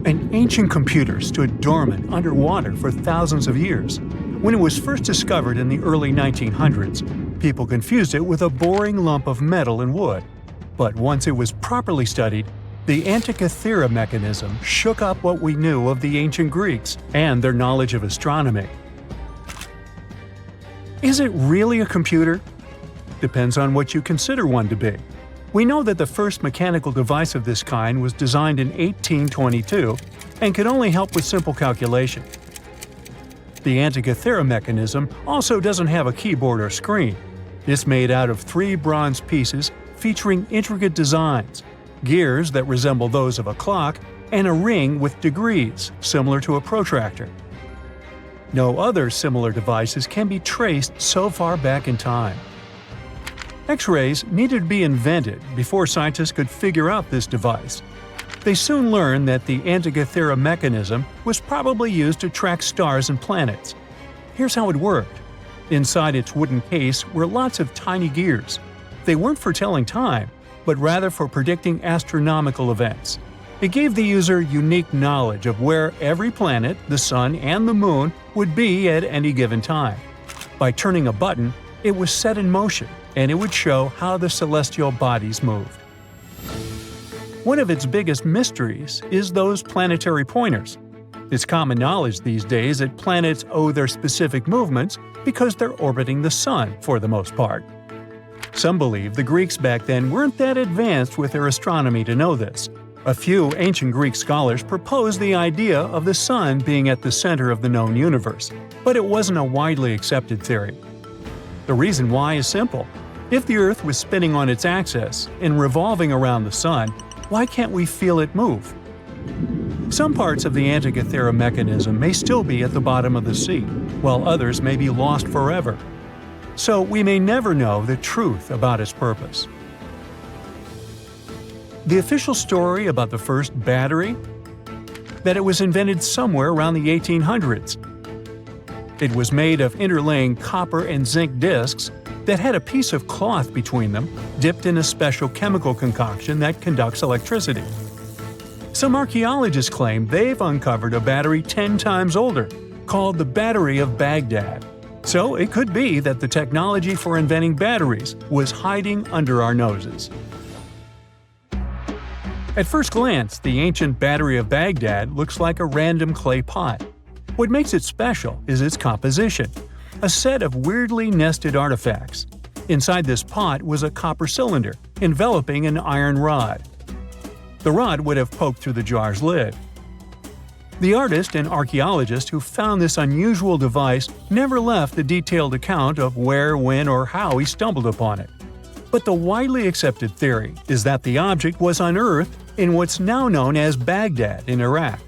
An ancient computer stood dormant underwater for thousands of years. When it was first discovered in the early 1900s, people confused it with a boring lump of metal and wood. But once it was properly studied, the Antikythera mechanism shook up what we knew of the ancient Greeks and their knowledge of astronomy. Is it really a computer? Depends on what you consider one to be. We know that the first mechanical device of this kind was designed in 1822 and could only help with simple calculation. The Antikythera mechanism also doesn't have a keyboard or screen. It's made out of 3 bronze pieces featuring intricate designs, gears that resemble those of a clock, and a ring with degrees, similar to a protractor. No other similar devices can be traced so far back in time. X-rays needed to be invented before scientists could figure out this device. They soon learned that the Antikythera mechanism was probably used to track stars and planets. Here's how it worked. Inside its wooden case were lots of tiny gears. They weren't for telling time, but rather for predicting astronomical events. It gave the user unique knowledge of where every planet, the Sun, and the Moon would be at any given time. By turning a button, it was set in motion, and it would show how the celestial bodies moved. One of its biggest mysteries is those planetary pointers. It's common knowledge these days that planets owe their specific movements because they're orbiting the Sun for the most part. Some believe the Greeks back then weren't that advanced with their astronomy to know this. A few ancient Greek scholars proposed the idea of the Sun being at the center of the known universe, but it wasn't a widely accepted theory. The reason why is simple. If the Earth was spinning on its axis and revolving around the Sun, why can't we feel it move? Some parts of the Antikythera mechanism may still be at the bottom of the sea, while others may be lost forever. So we may never know the truth about its purpose. The official story about the first battery? That it was invented somewhere around the 1800s. It was made of interlaying copper and zinc discs that had a piece of cloth between them, dipped in a special chemical concoction that conducts electricity. Some archaeologists claim they've uncovered a battery 10 times older, called the Battery of Baghdad. So it could be that the technology for inventing batteries was hiding under our noses. At first glance, the ancient Battery of Baghdad looks like a random clay pot. What makes it special is its composition, a set of weirdly nested artifacts. Inside this pot was a copper cylinder, enveloping an iron rod. The rod would have poked through the jar's lid. The artist and archaeologist who found this unusual device never left a detailed account of where, when, or how he stumbled upon it. But the widely accepted theory is that the object was unearthed in what's now known as Baghdad in Iraq.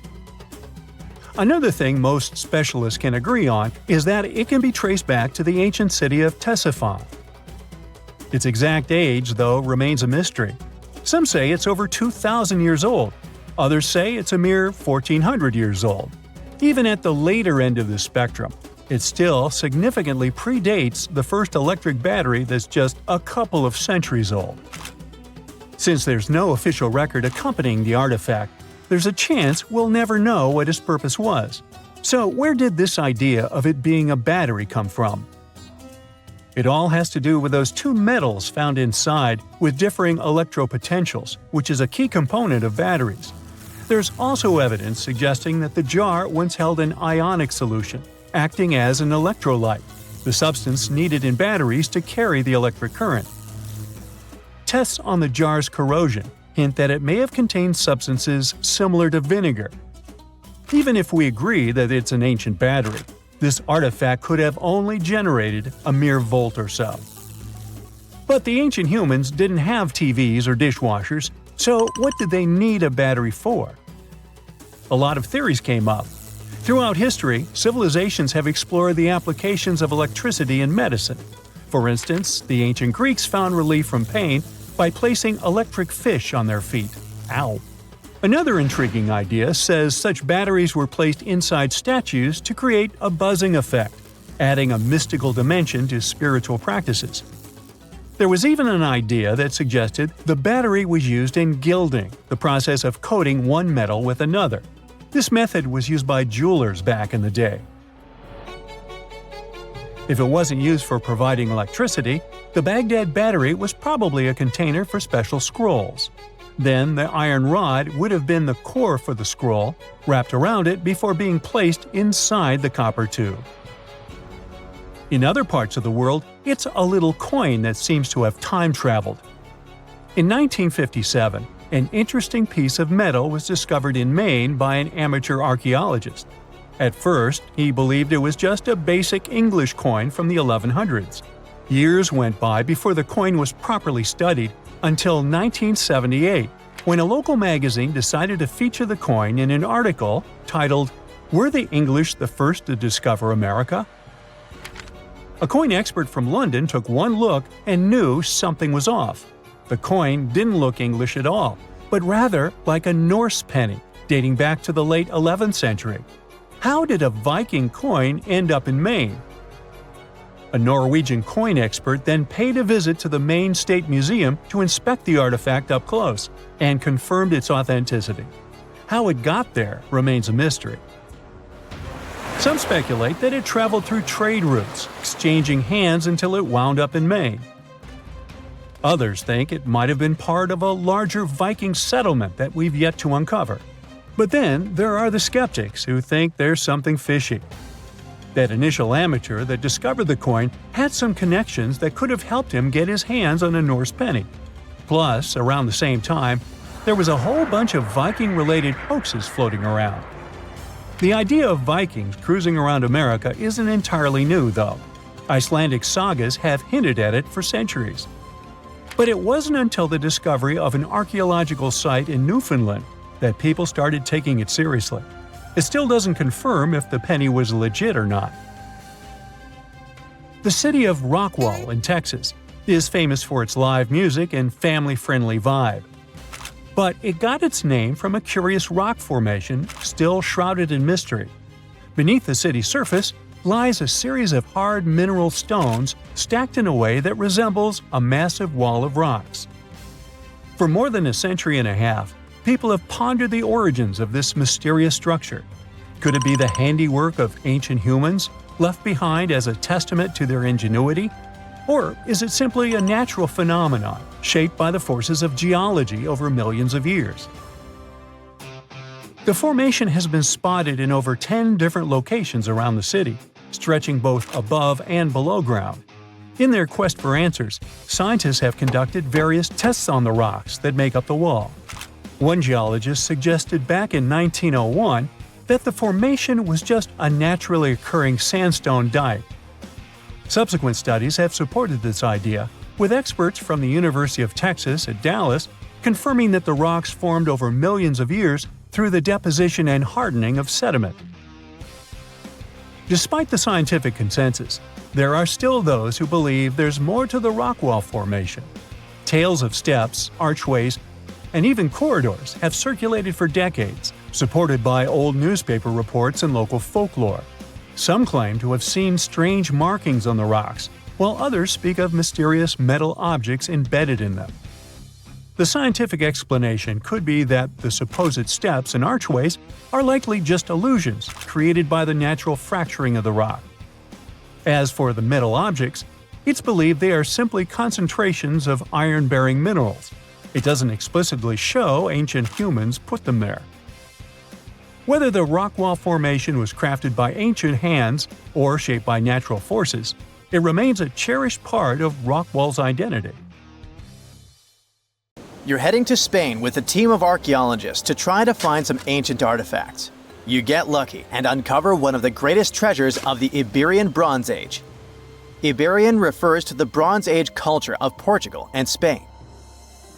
Another thing most specialists can agree on is that it can be traced back to the ancient city of Ctesiphon. Its exact age, though, remains a mystery. Some say it's over 2,000 years old. Others say it's a mere 1,400 years old. Even at the later end of the spectrum, it still significantly predates the first electric battery that's just a couple of centuries old. Since there's no official record accompanying the artifact, there's a chance we'll never know what its purpose was. So where did this idea of it being a battery come from? It all has to do with those 2 metals found inside with differing electropotentials, which is a key component of batteries. There's also evidence suggesting that the jar once held an ionic solution, acting as an electrolyte, the substance needed in batteries to carry the electric current. Tests on the jar's corrosion hint that it may have contained substances similar to vinegar. Even if we agree that it's an ancient battery, this artifact could have only generated a mere volt or so. But the ancient humans didn't have TVs or dishwashers, so what did they need a battery for? A lot of theories came up. Throughout history, civilizations have explored the applications of electricity in medicine. For instance, the ancient Greeks found relief from pain by placing electric fish on their feet. Ow! Another intriguing idea says such batteries were placed inside statues to create a buzzing effect, adding a mystical dimension to spiritual practices. There was even an idea that suggested the battery was used in gilding, the process of coating one metal with another. This method was used by jewelers back in the day. If it wasn't used for providing electricity, the Baghdad battery was probably a container for special scrolls. Then the iron rod would have been the core for the scroll, wrapped around it before being placed inside the copper tube. In other parts of the world, it's a little coin that seems to have time-traveled. In 1957, an interesting piece of metal was discovered in Maine by an amateur archaeologist. At first, he believed it was just a basic English coin from the 1100s. Years went by before the coin was properly studied, until 1978, when a local magazine decided to feature the coin in an article titled, "Were the English the First to Discover America?" A coin expert from London took one look and knew something was off. The coin didn't look English at all, but rather like a Norse penny, dating back to the late 11th century. How did a Viking coin end up in Maine? A Norwegian coin expert then paid a visit to the Maine State Museum to inspect the artifact up close, and confirmed its authenticity. How it got there remains a mystery. Some speculate that it traveled through trade routes, exchanging hands until it wound up in Maine. Others think it might have been part of a larger Viking settlement that we've yet to uncover. But then there are the skeptics who think there's something fishy. That initial amateur that discovered the coin had some connections that could have helped him get his hands on a Norse penny. Plus, around the same time, there was a whole bunch of Viking-related hoaxes floating around. The idea of Vikings cruising around America isn't entirely new, though. Icelandic sagas have hinted at it for centuries. But it wasn't until the discovery of an archaeological site in Newfoundland that people started taking it seriously. It still doesn't confirm if the penny was legit or not. The city of Rockwall in Texas is famous for its live music and family-friendly vibe. But it got its name from a curious rock formation still shrouded in mystery. Beneath the city's surface lies a series of hard mineral stones stacked in a way that resembles a massive wall of rocks. For more than a century and a half, people have pondered the origins of this mysterious structure. Could it be the handiwork of ancient humans, left behind as a testament to their ingenuity? Or is it simply a natural phenomenon, shaped by the forces of geology over millions of years? The formation has been spotted in over 10 different locations around the city, stretching both above and below ground. In their quest for answers, scientists have conducted various tests on the rocks that make up the wall. One geologist suggested back in 1901 that the formation was just a naturally occurring sandstone dike. Subsequent studies have supported this idea, with experts from the University of Texas at Dallas confirming that the rocks formed over millions of years through the deposition and hardening of sediment. Despite the scientific consensus, there are still those who believe there's more to the Rockwall Formation. Tales of steps, archways, and even corridors have circulated for decades, supported by old newspaper reports and local folklore. Some claim to have seen strange markings on the rocks, while others speak of mysterious metal objects embedded in them. The scientific explanation could be that the supposed steps and archways are likely just illusions created by the natural fracturing of the rock. As for the metal objects, it's believed they are simply concentrations of iron-bearing minerals. It doesn't explicitly show ancient humans put them there. Whether the Rockwall Formation was crafted by ancient hands or shaped by natural forces, it remains a cherished part of Rockwall's identity. You're heading to Spain with a team of archaeologists to try to find some ancient artifacts. You get lucky and uncover one of the greatest treasures of the Iberian Bronze Age. Iberian refers to the Bronze Age culture of Portugal and Spain.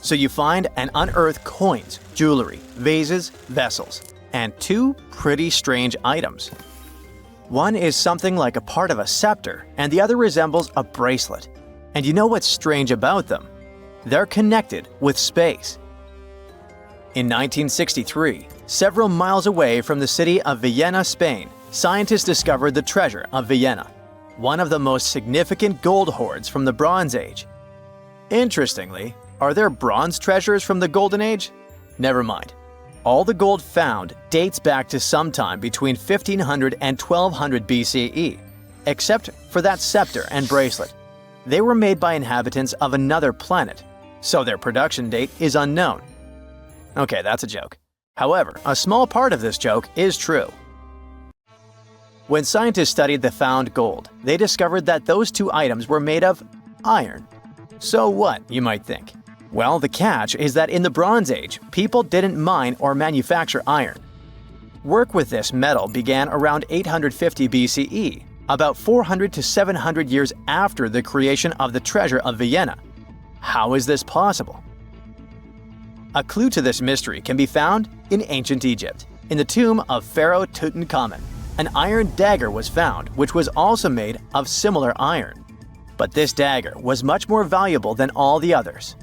So you find and unearth coins, jewelry, vases, vessels, and two pretty strange items. One is something like a part of a scepter, and the other resembles a bracelet. And you know what's strange about them? They're connected with space. In 1963, several miles away from the city of Villena, Spain, scientists discovered the treasure of Villena, one of the most significant gold hoards from the Bronze Age. Interestingly, are there bronze treasures from the Golden Age? Never mind. All the gold found dates back to sometime between 1500 and 1200 BCE, except for that scepter and bracelet. They were made by inhabitants of another planet, so their production date is unknown. Okay, that's a joke. However, a small part of this joke is true. When scientists studied the found gold, they discovered that those two items were made of iron. So what, you might think? Well, the catch is that in the Bronze Age, people didn't mine or manufacture iron. Work with this metal began around 850 BCE, about 400 to 700 years after the creation of the treasure of Vienna. How is this possible? A clue to this mystery can be found in ancient Egypt. In the tomb of Pharaoh Tutankhamun, an iron dagger was found, which was also made of similar iron. But this dagger was much more valuable than all the others.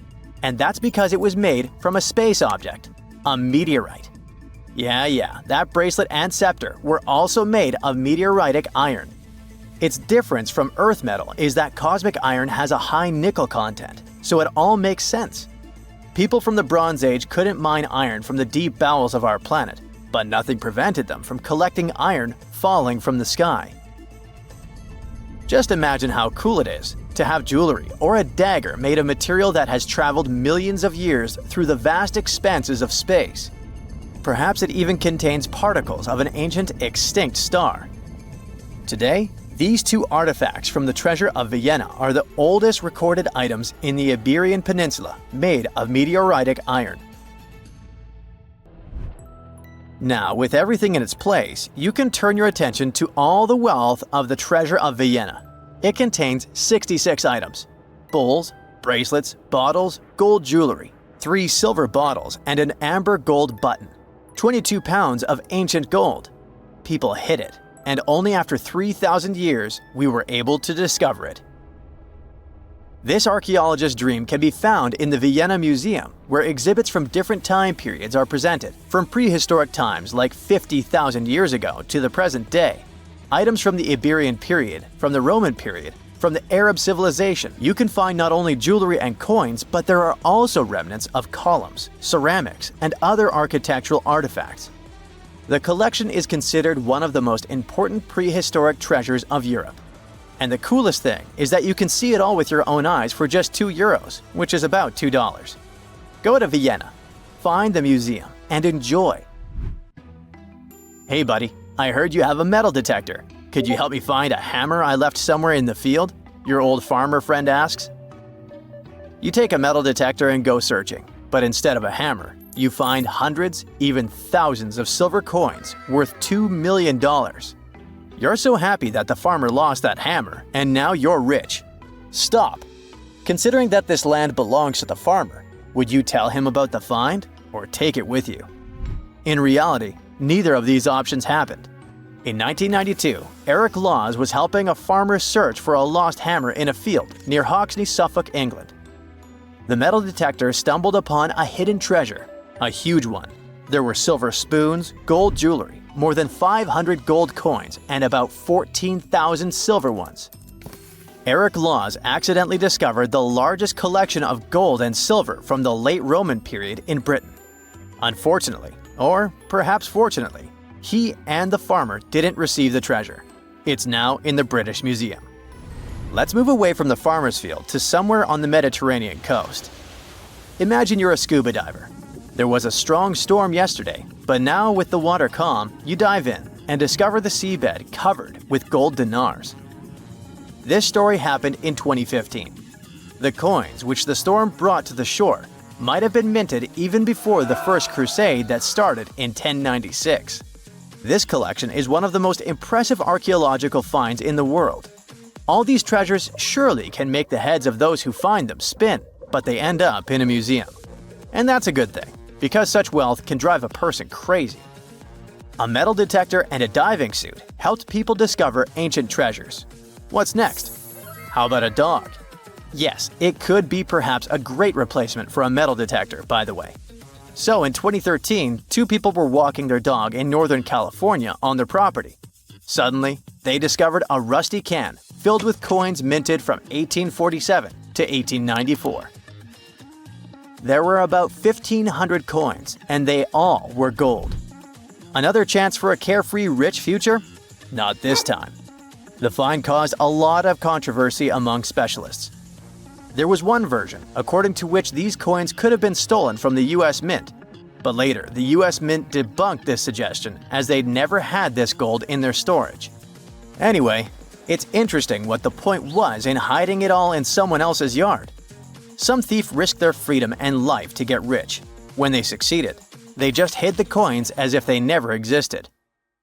And that's because it was made from a space object, a meteorite. Yeah, that bracelet and scepter were also made of meteoritic iron. Its difference from Earth metal is that cosmic iron has a high nickel content, so it all makes sense. People from the Bronze Age couldn't mine iron from the deep bowels of our planet, but nothing prevented them from collecting iron falling from the sky. Just imagine how cool it is to have jewelry or a dagger made of material that has traveled millions of years through the vast expanses of space. Perhaps it even contains particles of an ancient extinct star. Today, these two artifacts from the treasure of Vienna are the oldest recorded items in the Iberian Peninsula made of meteoritic iron. Now, with everything in its place, you can turn your attention to all the wealth of the treasure of Vienna. It contains 66 items: bowls, bracelets, bottles, gold jewelry, 3 silver bottles, and an amber gold button. 22 pounds of ancient gold. People hid it, and only after 3,000 years we were able to discover it. This archaeologist's dream can be found in the Vienna Museum, where exhibits from different time periods are presented, from prehistoric times like 50,000 years ago to the present day. Items from the Iberian period, from the Roman period, from the Arab civilization. You can find not only jewelry and coins, but there are also remnants of columns, ceramics, and other architectural artifacts. The collection is considered one of the most important prehistoric treasures of Europe. And the coolest thing is that you can see it all with your own eyes for just €2, which is about $2. Go to Vienna, find the museum, and enjoy. Hey buddy, I heard you have a metal detector. Could you help me find a hammer I left somewhere in the field? Your old farmer friend asks. You take a metal detector and go searching, but instead of a hammer, you find hundreds, even thousands of silver coins worth $2 million. You're so happy that the farmer lost that hammer, and now you're rich. Stop! Considering that this land belongs to the farmer, would you tell him about the find or take it with you? In reality, neither of these options happened. In 1992, Eric Laws was helping a farmer search for a lost hammer in a field near Hoxne, Suffolk, England. The metal detector stumbled upon a hidden treasure, a huge one. There were silver spoons, gold jewelry, more than 500 gold coins, and about 14,000 silver ones. Eric Laws accidentally discovered the largest collection of gold and silver from the late Roman period in Britain. Unfortunately, or perhaps fortunately, he and the farmer didn't receive the treasure. It's now in the British Museum. Let's move away from the farmer's field to somewhere on the Mediterranean coast. Imagine you're a scuba diver. There was a strong storm yesterday, but now with the water calm, you dive in and discover the seabed covered with gold dinars. This story happened in 2015. The coins which the storm brought to the shore might have been minted even before the First Crusade that started in 1096. This collection is one of the most impressive archaeological finds in the world. All these treasures surely can make the heads of those who find them spin, but they end up in a museum. And that's a good thing, because such wealth can drive a person crazy. A metal detector and a diving suit helped people discover ancient treasures. What's next? How about a dog? Yes, it could be perhaps a great replacement for a metal detector, by the way. So in 2013, 2 people were walking their dog in Northern California on their property. Suddenly, they discovered a rusty can filled with coins minted from 1847 to 1894. There were about 1,500 coins, and they all were gold. Another chance for a carefree, rich future? Not this time. The find caused a lot of controversy among specialists. There was one version, according to which these coins could have been stolen from the US Mint, but later the US Mint debunked this suggestion as they'd never had this gold in their storage. Anyway, it's interesting what the point was in hiding it all in someone else's yard. Some thief risked their freedom and life to get rich. When they succeeded, they just hid the coins as if they never existed.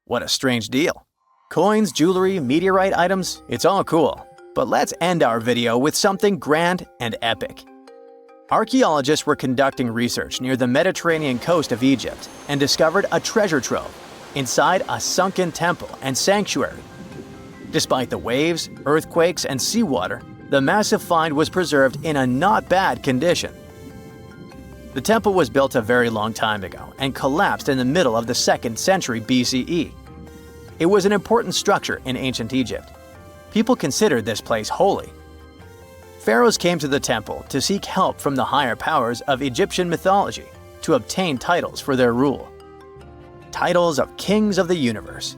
What a strange deal. Coins, jewelry, meteorite items, it's all cool. But let's end our video with something grand and epic. Archaeologists were conducting research near the Mediterranean coast of Egypt and discovered a treasure trove inside a sunken temple and sanctuary. Despite the waves, earthquakes, and seawater, the massive find was preserved in a not bad condition. The temple was built a very long time ago and collapsed in the middle of the 2nd century BCE. It was an important structure in ancient Egypt. People considered this place holy. Pharaohs came to the temple to seek help from the higher powers of Egyptian mythology to obtain titles for their rule. Titles of kings of the universe.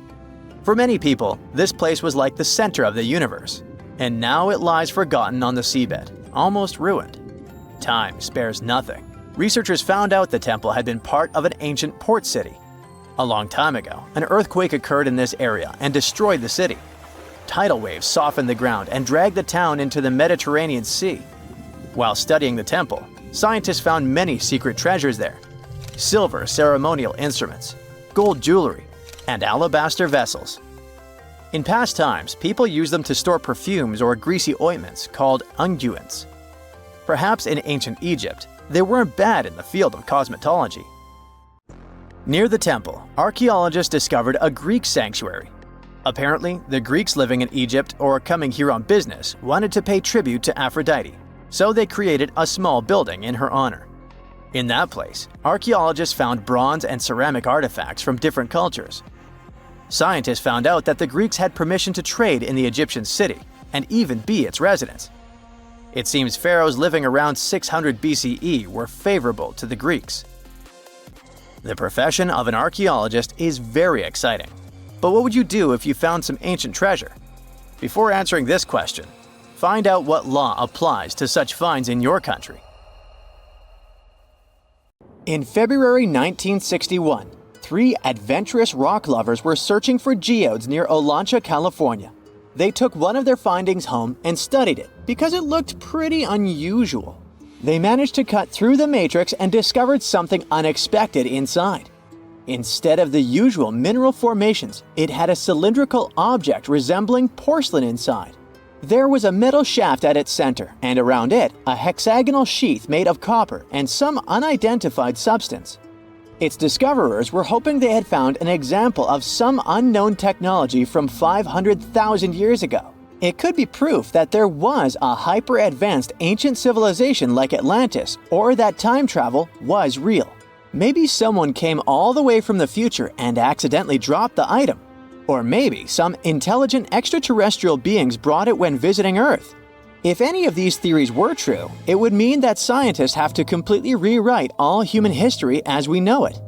For many people, this place was like the center of the universe, and now it lies forgotten on the seabed, almost ruined. Time spares nothing. Researchers found out the temple had been part of an ancient port city. A long time ago, an earthquake occurred in this area and destroyed the city. Tidal waves softened the ground and dragged the town into the Mediterranean Sea. While studying the temple, scientists found many secret treasures there: silver ceremonial instruments, gold jewelry, and alabaster vessels. In past times, people used them to store perfumes or greasy ointments called unguents. Perhaps in ancient Egypt, they weren't bad in the field of cosmetology. Near the temple, archaeologists discovered a Greek sanctuary. Apparently, the Greeks living in Egypt or coming here on business wanted to pay tribute to Aphrodite, so they created a small building in her honor. In that place, archaeologists found bronze and ceramic artifacts from different cultures. Scientists found out that the Greeks had permission to trade in the Egyptian city and even be its residents. It seems pharaohs living around 600 BCE were favorable to the Greeks. The profession of an archaeologist is very exciting. But what would you do if you found some ancient treasure? Before answering this question, find out what law applies to such finds in your country. In February 1961, 3 adventurous rock lovers were searching for geodes near Olancha, California. They took one of their findings home and studied it because it looked pretty unusual. They managed to cut through the matrix and discovered something unexpected inside. Instead of the usual mineral formations, it had a cylindrical object resembling porcelain inside. There was a metal shaft at its center, and around it, a hexagonal sheath made of copper and some unidentified substance. Its discoverers were hoping they had found an example of some unknown technology from 500,000 years ago. It could be proof that there was a hyper-advanced ancient civilization like Atlantis, or that time travel was real. Maybe someone came all the way from the future and accidentally dropped the item. Or maybe some intelligent extraterrestrial beings brought it when visiting Earth. If any of these theories were true, it would mean that scientists have to completely rewrite all human history as we know it.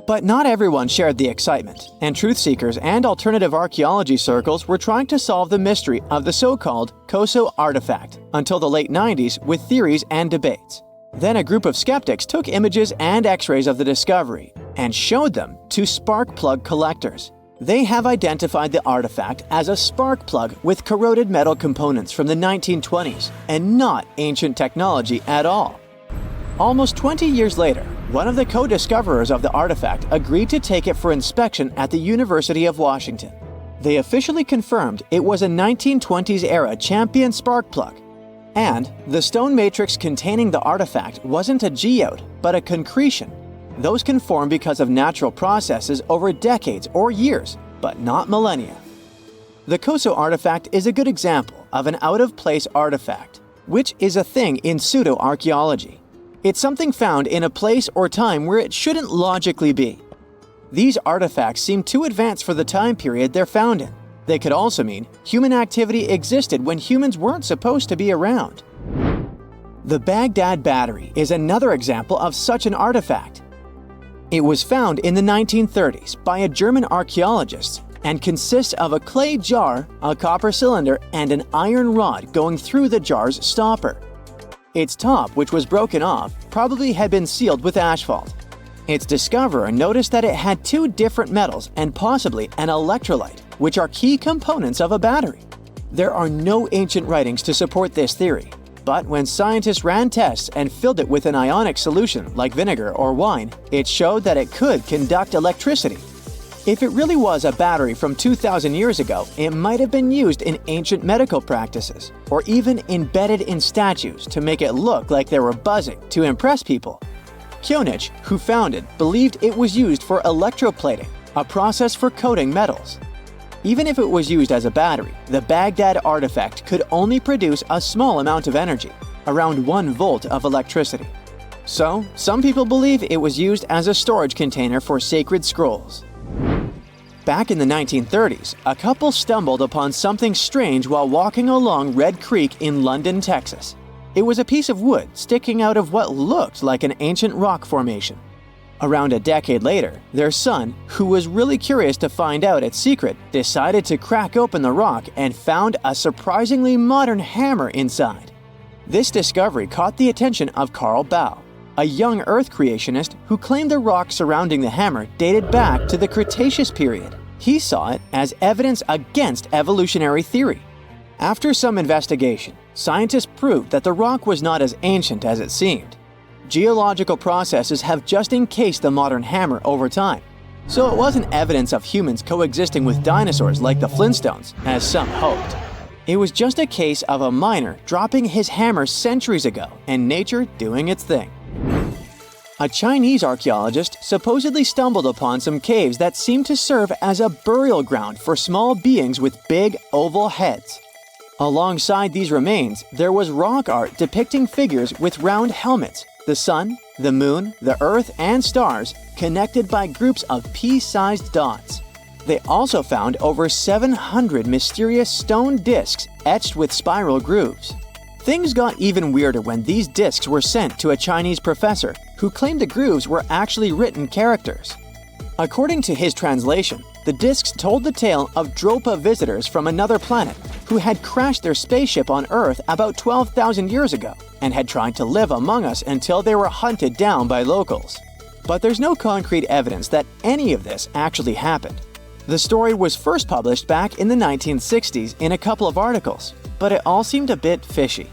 But not everyone shared the excitement, and truth seekers and alternative archaeology circles were trying to solve the mystery of the so-called Koso artifact until the late 90s with theories and debates. Then a group of skeptics took images and x-rays of the discovery and showed them to spark plug collectors. They have identified the artifact as a spark plug with corroded metal components from the 1920s and not ancient technology at all. Almost 20 years later, one of the co-discoverers of the artifact agreed to take it for inspection at the University of Washington. They officially confirmed it was a 1920s-era champion spark plug. And the stone matrix containing the artifact wasn't a geode, but a concretion. Those can form because of natural processes over decades or years, but not millennia. The Koso artifact is a good example of an out-of-place artifact, which is a thing in pseudo-archaeology. It's something found in a place or time where it shouldn't logically be. These artifacts seem too advanced for the time period they're found in. They could also mean human activity existed when humans weren't supposed to be around. The Baghdad Battery is another example of such an artifact. It was found in the 1930s by a German archaeologist and consists of a clay jar, a copper cylinder, and an iron rod going through the jar's stopper. Its top, which was broken off, probably had been sealed with asphalt. Its discoverer noticed that it had two different metals and possibly an electrolyte, which are key components of a battery. There are no ancient writings to support this theory, but when scientists ran tests and filled it with an ionic solution like vinegar or wine, it showed that it could conduct electricity. If it really was a battery from 2,000 years ago, it might have been used in ancient medical practices, or even embedded in statues to make it look like they were buzzing to impress people. Kionich, who found it, believed it was used for electroplating, a process for coating metals. Even if it was used as a battery, the Baghdad artifact could only produce a small amount of energy, around 1 volt of electricity. So, some people believe it was used as a storage container for sacred scrolls. Back in the 1930s, a couple stumbled upon something strange while walking along Red Creek in London, Texas. It was a piece of wood sticking out of what looked like an ancient rock formation. Around a decade later, their son, who was really curious to find out its secret, decided to crack open the rock and found a surprisingly modern hammer inside. This discovery caught the attention of Carl Baugh, a young Earth creationist who claimed the rock surrounding the hammer dated back to the Cretaceous period. He saw it as evidence against evolutionary theory. After some investigation, scientists proved that the rock was not as ancient as it seemed. Geological processes have just encased the modern hammer over time, so it wasn't evidence of humans coexisting with dinosaurs like the Flintstones, as some hoped. It was just a case of a miner dropping his hammer centuries ago and nature doing its thing. A Chinese archaeologist supposedly stumbled upon some caves that seemed to serve as a burial ground for small beings with big, oval heads. Alongside these remains, there was rock art depicting figures with round helmets, the sun, the moon, the earth, and stars connected by groups of pea-sized dots. They also found over 700 mysterious stone discs etched with spiral grooves. Things got even weirder when these discs were sent to a Chinese professor who claimed the grooves were actually written characters. According to his translation, the discs told the tale of Dropa visitors from another planet who had crashed their spaceship on Earth about 12,000 years ago and had tried to live among us until they were hunted down by locals. But there's no concrete evidence that any of this actually happened. The story was first published back in the 1960s in a couple of articles, but it all seemed a bit fishy.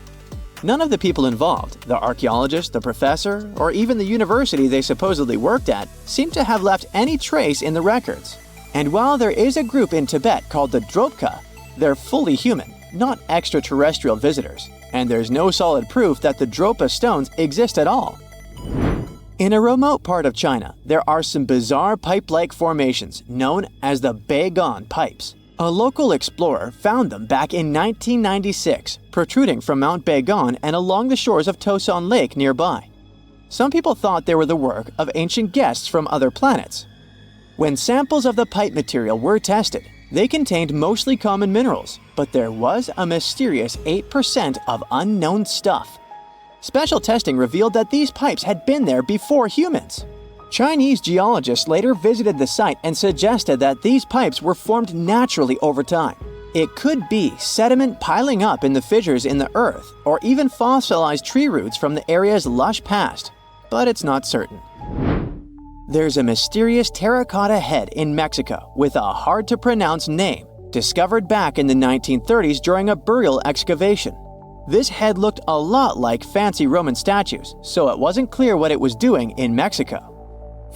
None of the people involved, the archaeologist, the professor, or even the university they supposedly worked at, seemed to have left any trace in the records. And while there is a group in Tibet called the Dropka, they're fully human, not extraterrestrial visitors, and there's no solid proof that the Dropa stones exist at all. In a remote part of China, there are some bizarre pipe-like formations known as the Beigan pipes. A local explorer found them back in 1996, protruding from Mount Beigan and along the shores of Tosan Lake nearby. Some people thought they were the work of ancient guests from other planets. When samples of the pipe material were tested, they contained mostly common minerals, but there was a mysterious 8% of unknown stuff. Special testing revealed that these pipes had been there before humans. Chinese geologists later visited the site and suggested that these pipes were formed naturally over time. It could be sediment piling up in the fissures in the earth, or even fossilized tree roots from the area's lush past, but it's not certain. There's a mysterious terracotta head in Mexico with a hard-to-pronounce name, discovered back in the 1930s during a burial excavation. This head looked a lot like fancy Roman statues, so it wasn't clear what it was doing in Mexico.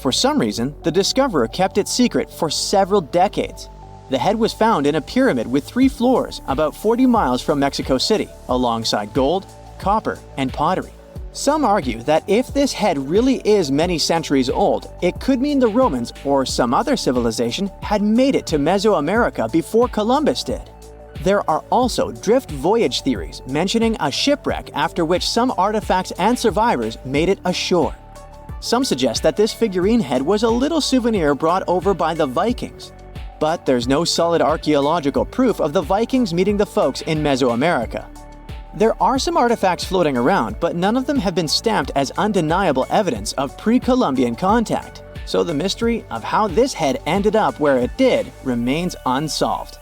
For some reason, the discoverer kept it secret for several decades. The head was found in a pyramid with 3 floors about 40 miles from Mexico City, alongside gold, copper, and pottery. Some argue that if this head really is many centuries old, it could mean the Romans or some other civilization had made it to Mesoamerica before Columbus did. There are also drift voyage theories mentioning a shipwreck after which some artifacts and survivors made it ashore. Some suggest that this figurine head was a little souvenir brought over by the Vikings. But there's no solid archaeological proof of the Vikings meeting the folks in Mesoamerica. There are some artifacts floating around, but none of them have been stamped as undeniable evidence of pre-Columbian contact, so the mystery of how this head ended up where it did remains unsolved.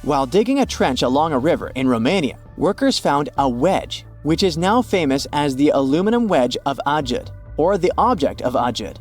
While digging a trench along a river in Romania, workers found a wedge, which is now famous as the aluminum wedge of Ajud, or the object of Ajud.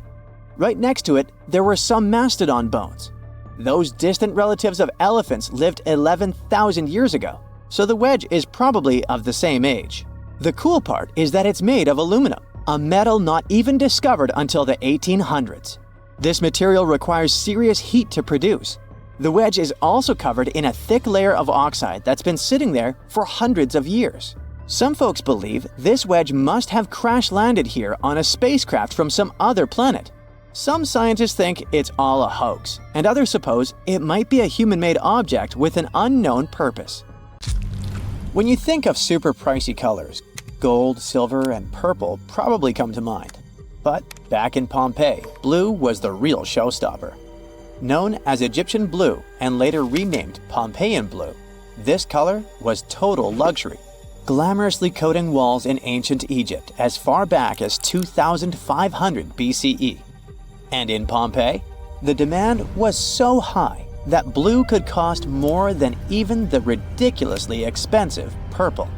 Right next to it, there were some mastodon bones. Those distant relatives of elephants lived 11,000 years ago, so the wedge is probably of the same age. The cool part is that it's made of aluminum, a metal not even discovered until the 1800s. This material requires serious heat to produce. The wedge is also covered in a thick layer of oxide that's been sitting there for hundreds of years. Some folks believe this wedge must have crash-landed here on a spacecraft from some other planet. Some scientists think it's all a hoax, and others suppose it might be a human-made object with an unknown purpose. When you think of super pricey colors, gold, silver, and purple probably come to mind. But back in Pompeii, blue was the real showstopper. Known as Egyptian blue and later renamed Pompeian blue, this color was total luxury, glamorously coating walls in ancient Egypt as far back as 2500 BCE. And in Pompeii, the demand was so high that blue could cost more than even the ridiculously expensive purple.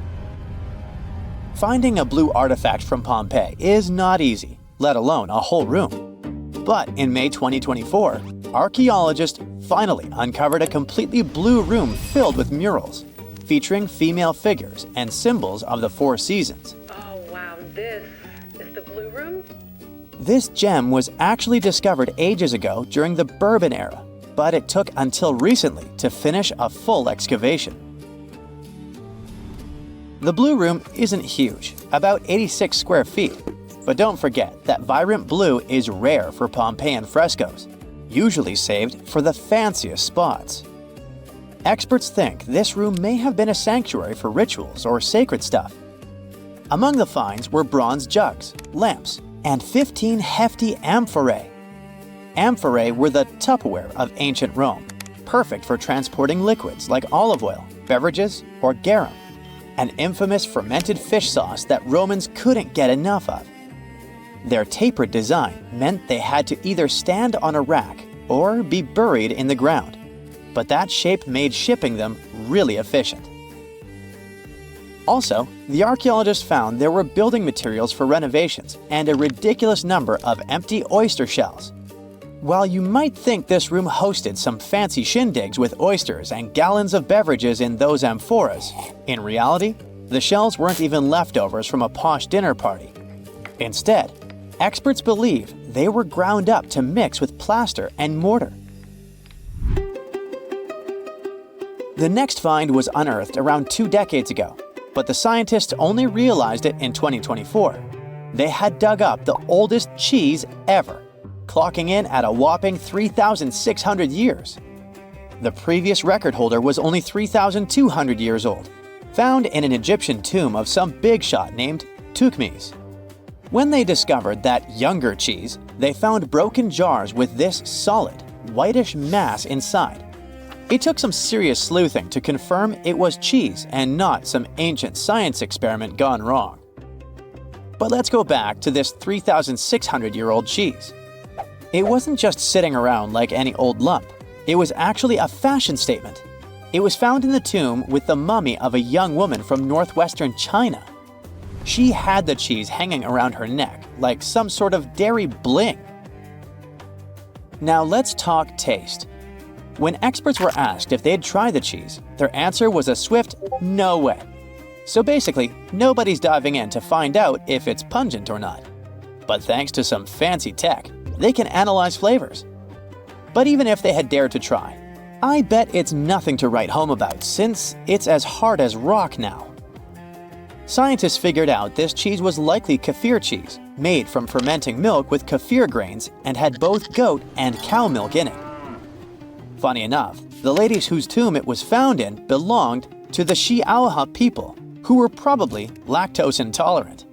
Finding a blue artifact from Pompeii is not easy, let alone a whole room. But in May 2024, archaeologists finally uncovered a completely blue room filled with murals, featuring female figures and symbols of the four seasons. Oh wow, this is the blue room? This gem was actually discovered ages ago during the Bourbon era, but it took until recently to finish a full excavation. The blue room isn't huge, about 86 square feet, but don't forget that vibrant blue is rare for Pompeian frescoes, usually saved for the fanciest spots. Experts think this room may have been a sanctuary for rituals or sacred stuff. Among the finds were bronze jugs, lamps, and 15 hefty amphorae. Amphorae were the Tupperware of ancient Rome, perfect for transporting liquids like olive oil, beverages, or garum, an infamous fermented fish sauce that Romans couldn't get enough of. Their tapered design meant they had to either stand on a rack or be buried in the ground, but that shape made shipping them really efficient. Also, the archaeologists found there were building materials for renovations and a ridiculous number of empty oyster shells. While you might think this room hosted some fancy shindigs with oysters and gallons of beverages in those amphoras, in reality, the shells weren't even leftovers from a posh dinner party. Instead, experts believe they were ground up to mix with plaster and mortar. The next find was unearthed around 2 decades ago, but the scientists only realized it in 2024. They had dug up the oldest cheese ever, clocking in at a whopping 3,600 years. The previous record holder was only 3,200 years old, found in an Egyptian tomb of some big shot named Tukmis. When they discovered that younger cheese, they found broken jars with this solid, whitish mass inside. It took some serious sleuthing to confirm it was cheese and not some ancient science experiment gone wrong. But let's go back to this 3,600-year-old cheese. It wasn't just sitting around like any old lump. It was actually a fashion statement. It was found in the tomb with the mummy of a young woman from northwestern China. She had the cheese hanging around her neck like some sort of dairy bling. Now let's talk taste. When experts were asked if they'd try the cheese, their answer was a swift no way. So basically, nobody's diving in to find out if it's pungent or not. But thanks to some fancy tech, they can analyze flavors. But even if they had dared to try, I bet it's nothing to write home about since it's as hard as rock now. Scientists figured out this cheese was likely kefir cheese, made from fermenting milk with kefir grains and had both goat and cow milk in it. Funny enough, the ladies whose tomb it was found in belonged to the Xiaohe people, who were probably lactose intolerant.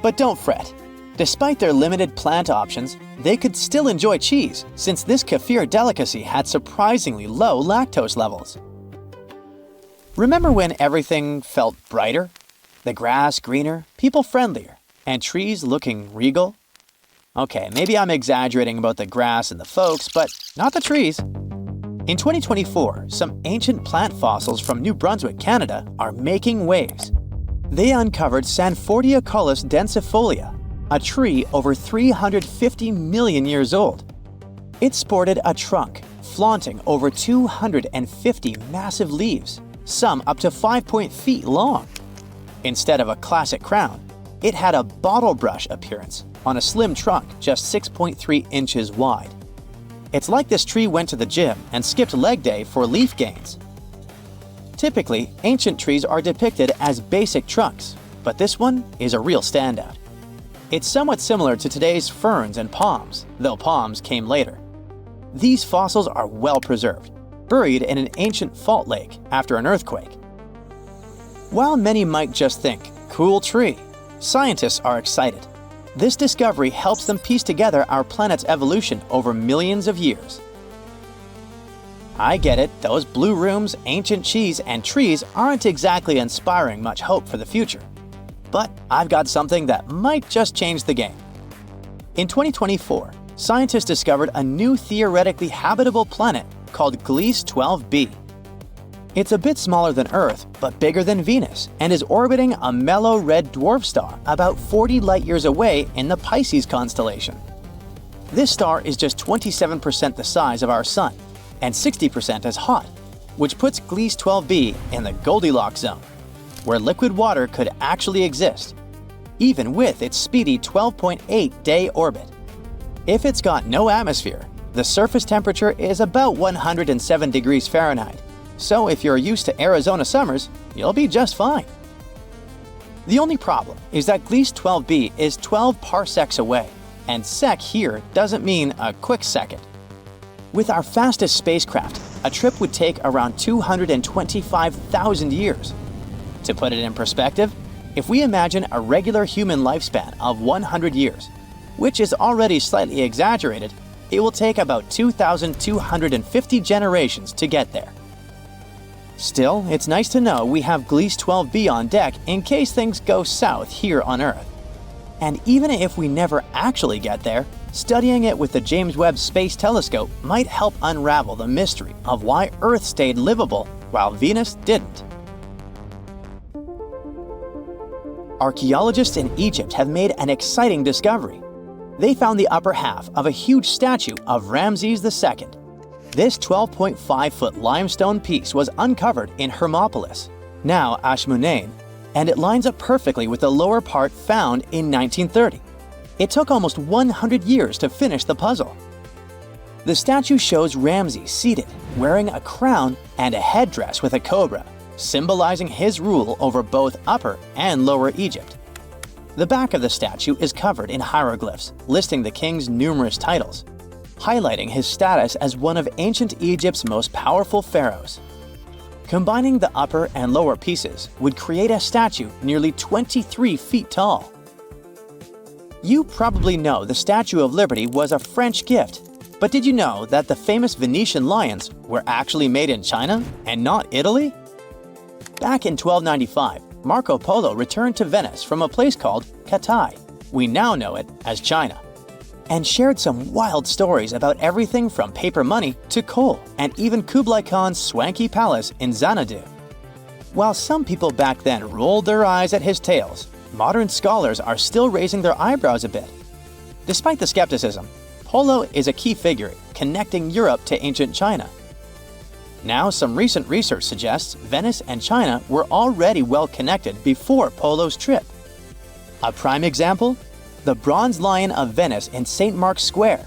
But don't fret. Despite their limited plant options, they could still enjoy cheese, since this kefir delicacy had surprisingly low lactose levels. Remember when everything felt brighter? The grass greener, people friendlier, and trees looking regal? Okay, maybe I'm exaggerating about the grass and the folks, but not the trees. In 2024, some ancient plant fossils from New Brunswick, Canada, are making waves. They uncovered Sanfordiaculus densifolia, a tree over 350 million years old. It sported a trunk, flaunting over 250 massive leaves, some up to 5 feet long. Instead of a classic crown, it had a bottle brush appearance on a slim trunk just 6.3 inches wide. It's like this tree went to the gym and skipped leg day for leaf gains. Typically, ancient trees are depicted as basic trunks, but this one is a real standout. It's somewhat similar to today's ferns and palms, though palms came later. These fossils are well preserved, buried in an ancient fault lake after an earthquake. While many might just think, cool tree, scientists are excited. This discovery helps them piece together our planet's evolution over millions of years. I get it, those blue rooms, ancient cheese, and trees aren't exactly inspiring much hope for the future. But I've got something that might just change the game. In 2024, scientists discovered a new theoretically habitable planet called Gliese 12b. It's a bit smaller than Earth, but bigger than Venus, and is orbiting a mellow red dwarf star about 40 light-years away in the Pisces constellation. This star is just 27% the size of our Sun, and 60% as hot, which puts Gliese 12b in the Goldilocks zone, where liquid water could actually exist, even with its speedy 12.8-day orbit. If it's got no atmosphere, the surface temperature is about 107 degrees Fahrenheit, so if you're used to Arizona summers, you'll be just fine. The only problem is that Gliese 12b is 12 parsecs away, and sec here doesn't mean a quick second. With our fastest spacecraft, a trip would take around 225,000 years. To put it in perspective, if we imagine a regular human lifespan of 100 years, which is already slightly exaggerated, it will take about 2,250 generations to get there. Still, it's nice to know we have Gliese 12b on deck in case things go south here on Earth. And even if we never actually get there, studying it with the James Webb Space Telescope might help unravel the mystery of why Earth stayed livable while Venus didn't. Archaeologists in Egypt have made an exciting discovery. They found the upper half of a huge statue of Ramses II. This 12.5-foot limestone piece was uncovered in Hermopolis, now Ashmunain, and it lines up perfectly with the lower part found in 1930. It took almost 100 years to finish the puzzle. The statue shows Ramses seated, wearing a crown and a headdress with a cobra, symbolizing his rule over both Upper and Lower Egypt. The back of the statue is covered in hieroglyphs, listing the king's numerous titles, highlighting his status as one of ancient Egypt's most powerful pharaohs. Combining the upper and lower pieces would create a statue nearly 23 feet tall. You probably know the Statue of Liberty was a French gift, but did you know that the famous Venetian lions were actually made in China and not Italy? Back in 1295, Marco Polo returned to Venice from a place called Catay, we now know it as China, and shared some wild stories about everything from paper money to coal and even Kublai Khan's swanky palace in Xanadu. While some people back then rolled their eyes at his tales, modern scholars are still raising their eyebrows a bit. Despite the skepticism, Polo is a key figure connecting Europe to ancient China. Now, some recent research suggests Venice and China were already well connected before Polo's trip. A prime example? The Bronze Lion of Venice in St. Mark's Square.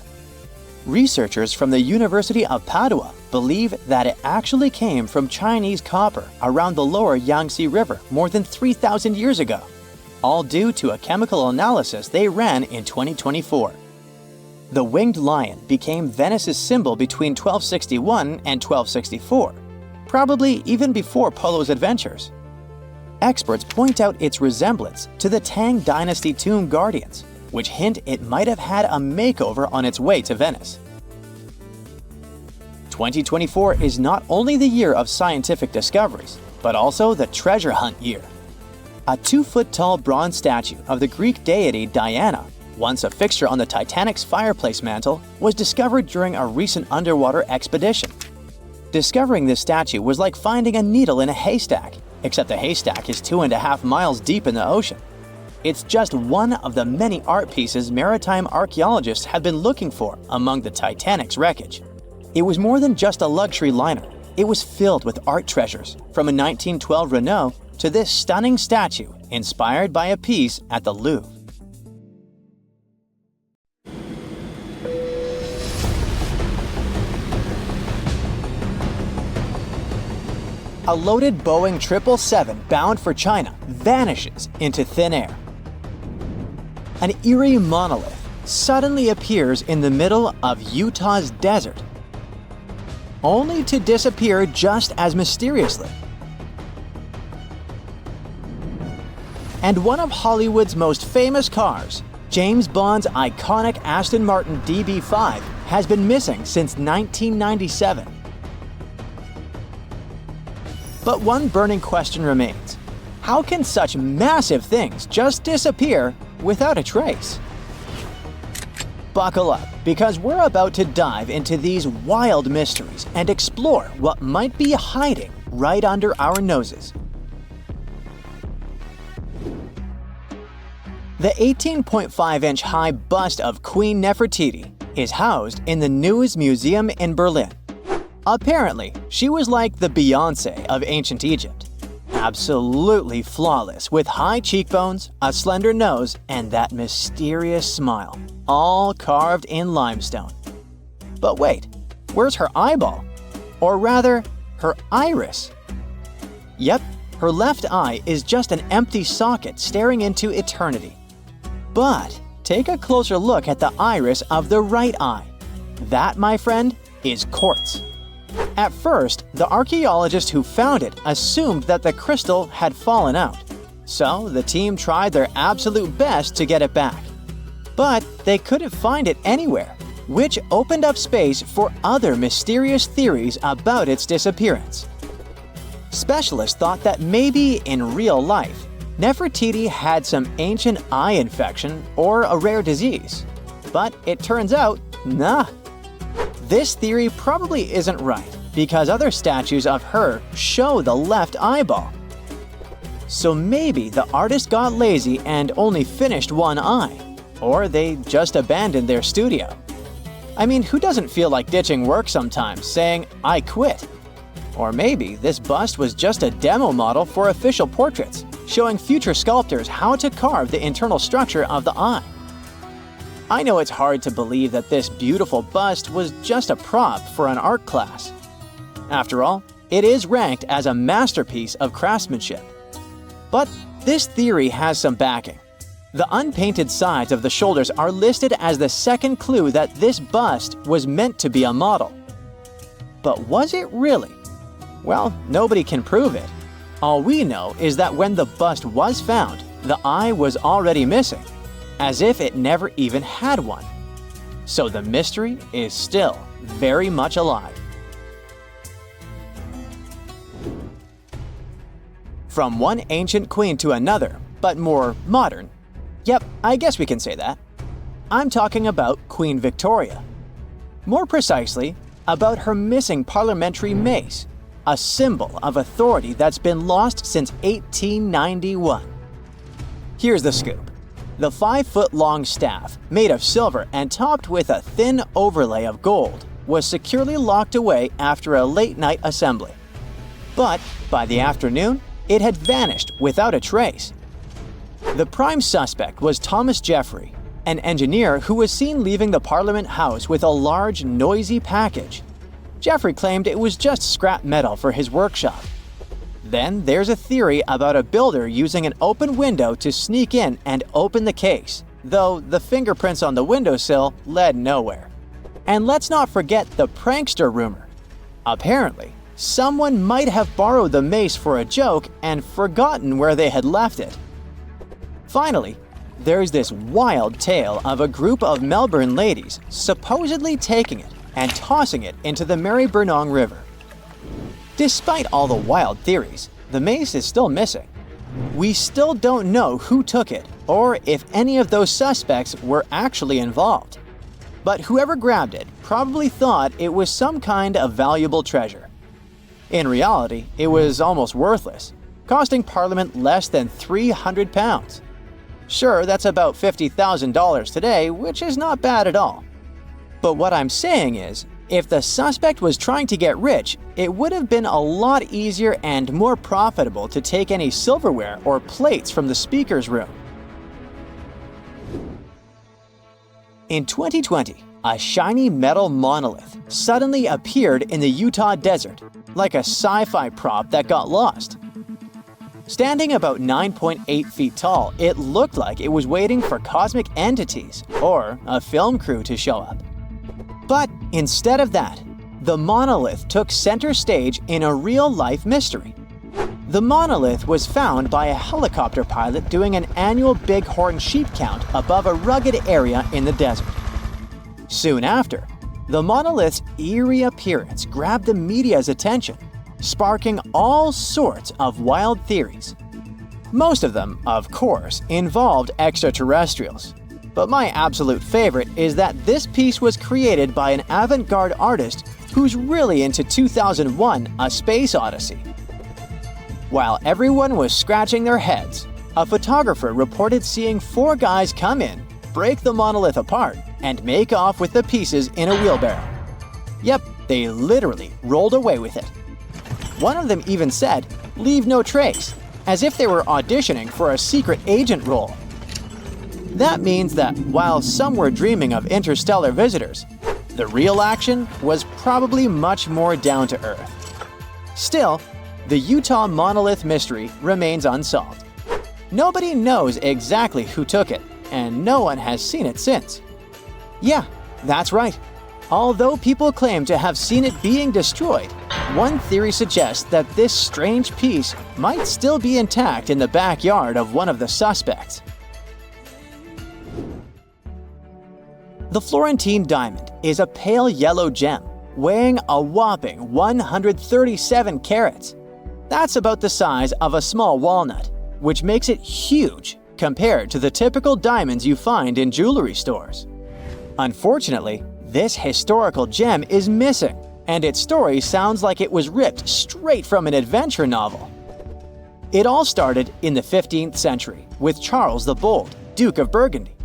Researchers from the University of Padua believe that it actually came from Chinese copper around the lower Yangtze River more than 3,000 years ago, all due to a chemical analysis they ran in 2024. The winged lion became Venice's symbol between 1261 and 1264, probably even before Polo's adventures. Experts point out its resemblance to the Tang Dynasty tomb guardians, which hint it might have had a makeover on its way to Venice. 2024 is not only the year of scientific discoveries, but also the treasure hunt year. A 2-foot-tall bronze statue of the Greek deity Diana, once a fixture on the Titanic's fireplace mantle, was discovered during a recent underwater expedition. Discovering this statue was like finding a needle in a haystack, except the haystack is 2.5 miles deep in the ocean. It's just one of the many art pieces maritime archaeologists have been looking for among the Titanic's wreckage. It was more than just a luxury liner. It was filled with art treasures, from a 1912 Renault to this stunning statue inspired by a piece at the Louvre. A loaded Boeing 777 bound for China vanishes into thin air. An eerie monolith suddenly appears in the middle of Utah's desert, only to disappear just as mysteriously. And one of Hollywood's most famous cars, James Bond's iconic Aston Martin DB5, has been missing since 1997. But one burning question remains. How can such massive things just disappear without a trace? Buckle up, because we're about to dive into these wild mysteries and explore what might be hiding right under our noses. The 18.5-inch high bust of Queen Nefertiti is housed in the Neues Museum in Berlin. Apparently, she was like the Beyoncé of ancient Egypt. Absolutely flawless, with high cheekbones, a slender nose, and that mysterious smile, all carved in limestone. But wait, where's her eyeball? Or rather, her iris? Yep, her left eye is just an empty socket staring into eternity. But take a closer look at the iris of the right eye. That, my friend, is quartz. At first, the archaeologist who found it assumed that the crystal had fallen out, so the team tried their absolute best to get it back. But they couldn't find it anywhere, which opened up space for other mysterious theories about its disappearance. Specialists thought that maybe in real life, Nefertiti had some ancient eye infection or a rare disease. But it turns out, nah. This theory probably isn't right, because other statues of her show the left eyeball. So maybe the artist got lazy and only finished one eye, or they just abandoned their studio. I mean, who doesn't feel like ditching work sometimes, saying, "I quit"? Or maybe this bust was just a demo model for official portraits, showing future sculptors how to carve the internal structure of the eye. I know it's hard to believe that this beautiful bust was just a prop for an art class. After all, it is ranked as a masterpiece of craftsmanship. But this theory has some backing. The unpainted sides of the shoulders are listed as the second clue that this bust was meant to be a model. But was it really? Well, nobody can prove it. All we know is that when the bust was found, the eye was already missing, as if it never even had one. So the mystery is still very much alive. From one ancient queen to another, but more modern. Yep, I guess we can say that. I'm talking about Queen Victoria. More precisely, about her missing parliamentary mace, a symbol of authority that's been lost since 1891. Here's the scoop. The 5-foot-long staff, made of silver and topped with a thin overlay of gold, was securely locked away after a late-night assembly. But by the afternoon, it had vanished without a trace. The prime suspect was Thomas Jeffrey, an engineer who was seen leaving the Parliament House with a large, noisy package. Jeffrey claimed it was just scrap metal for his workshop. Then there's a theory about a builder using an open window to sneak in and open the case, though the fingerprints on the windowsill led nowhere. And let's not forget the prankster rumor. Apparently, someone might have borrowed the mace for a joke and forgotten where they had left it. Finally, there's this wild tale of a group of Melbourne ladies supposedly taking it and tossing it into the Maribyrnong River. Despite all the wild theories, the mace is still missing. We still don't know who took it or if any of those suspects were actually involved. But whoever grabbed it probably thought it was some kind of valuable treasure. In reality, it was almost worthless, costing Parliament less than £300. Sure, that's about $50,000 today, which is not bad at all. But what I'm saying is, if the suspect was trying to get rich, it would have been a lot easier and more profitable to take any silverware or plates from the speaker's room. In 2020, a shiny metal monolith suddenly appeared in the Utah desert, like a sci-fi prop that got lost. Standing about 9.8 feet tall, it looked like it was waiting for cosmic entities or a film crew to show up. But instead of that, the monolith took center stage in a real-life mystery. The monolith was found by a helicopter pilot doing an annual bighorn sheep count above a rugged area in the desert. Soon after, the monolith's eerie appearance grabbed the media's attention, sparking all sorts of wild theories. Most of them, of course, involved extraterrestrials. But my absolute favorite is that this piece was created by an avant-garde artist who's really into 2001: A Space Odyssey. While everyone was scratching their heads, a photographer reported seeing 4 guys come in, break the monolith apart, and make off with the pieces in a wheelbarrow. Yep, they literally rolled away with it. One of them even said, "Leave no trace," as if they were auditioning for a secret agent role. That means that while some were dreaming of interstellar visitors, the real action was probably much more down to earth. Still, the Utah monolith mystery remains unsolved. Nobody knows exactly who took it, and no one has seen it since. Yeah, that's right. Although people claim to have seen it being destroyed, one theory suggests that this strange piece might still be intact in the backyard of one of the suspects. The Florentine diamond is a pale yellow gem, weighing a whopping 137 carats. That's about the size of a small walnut, which makes it huge compared to the typical diamonds you find in jewelry stores. Unfortunately, this historical gem is missing, and its story sounds like it was ripped straight from an adventure novel. It all started in the 15th century with Charles the Bold, Duke of Burgundy.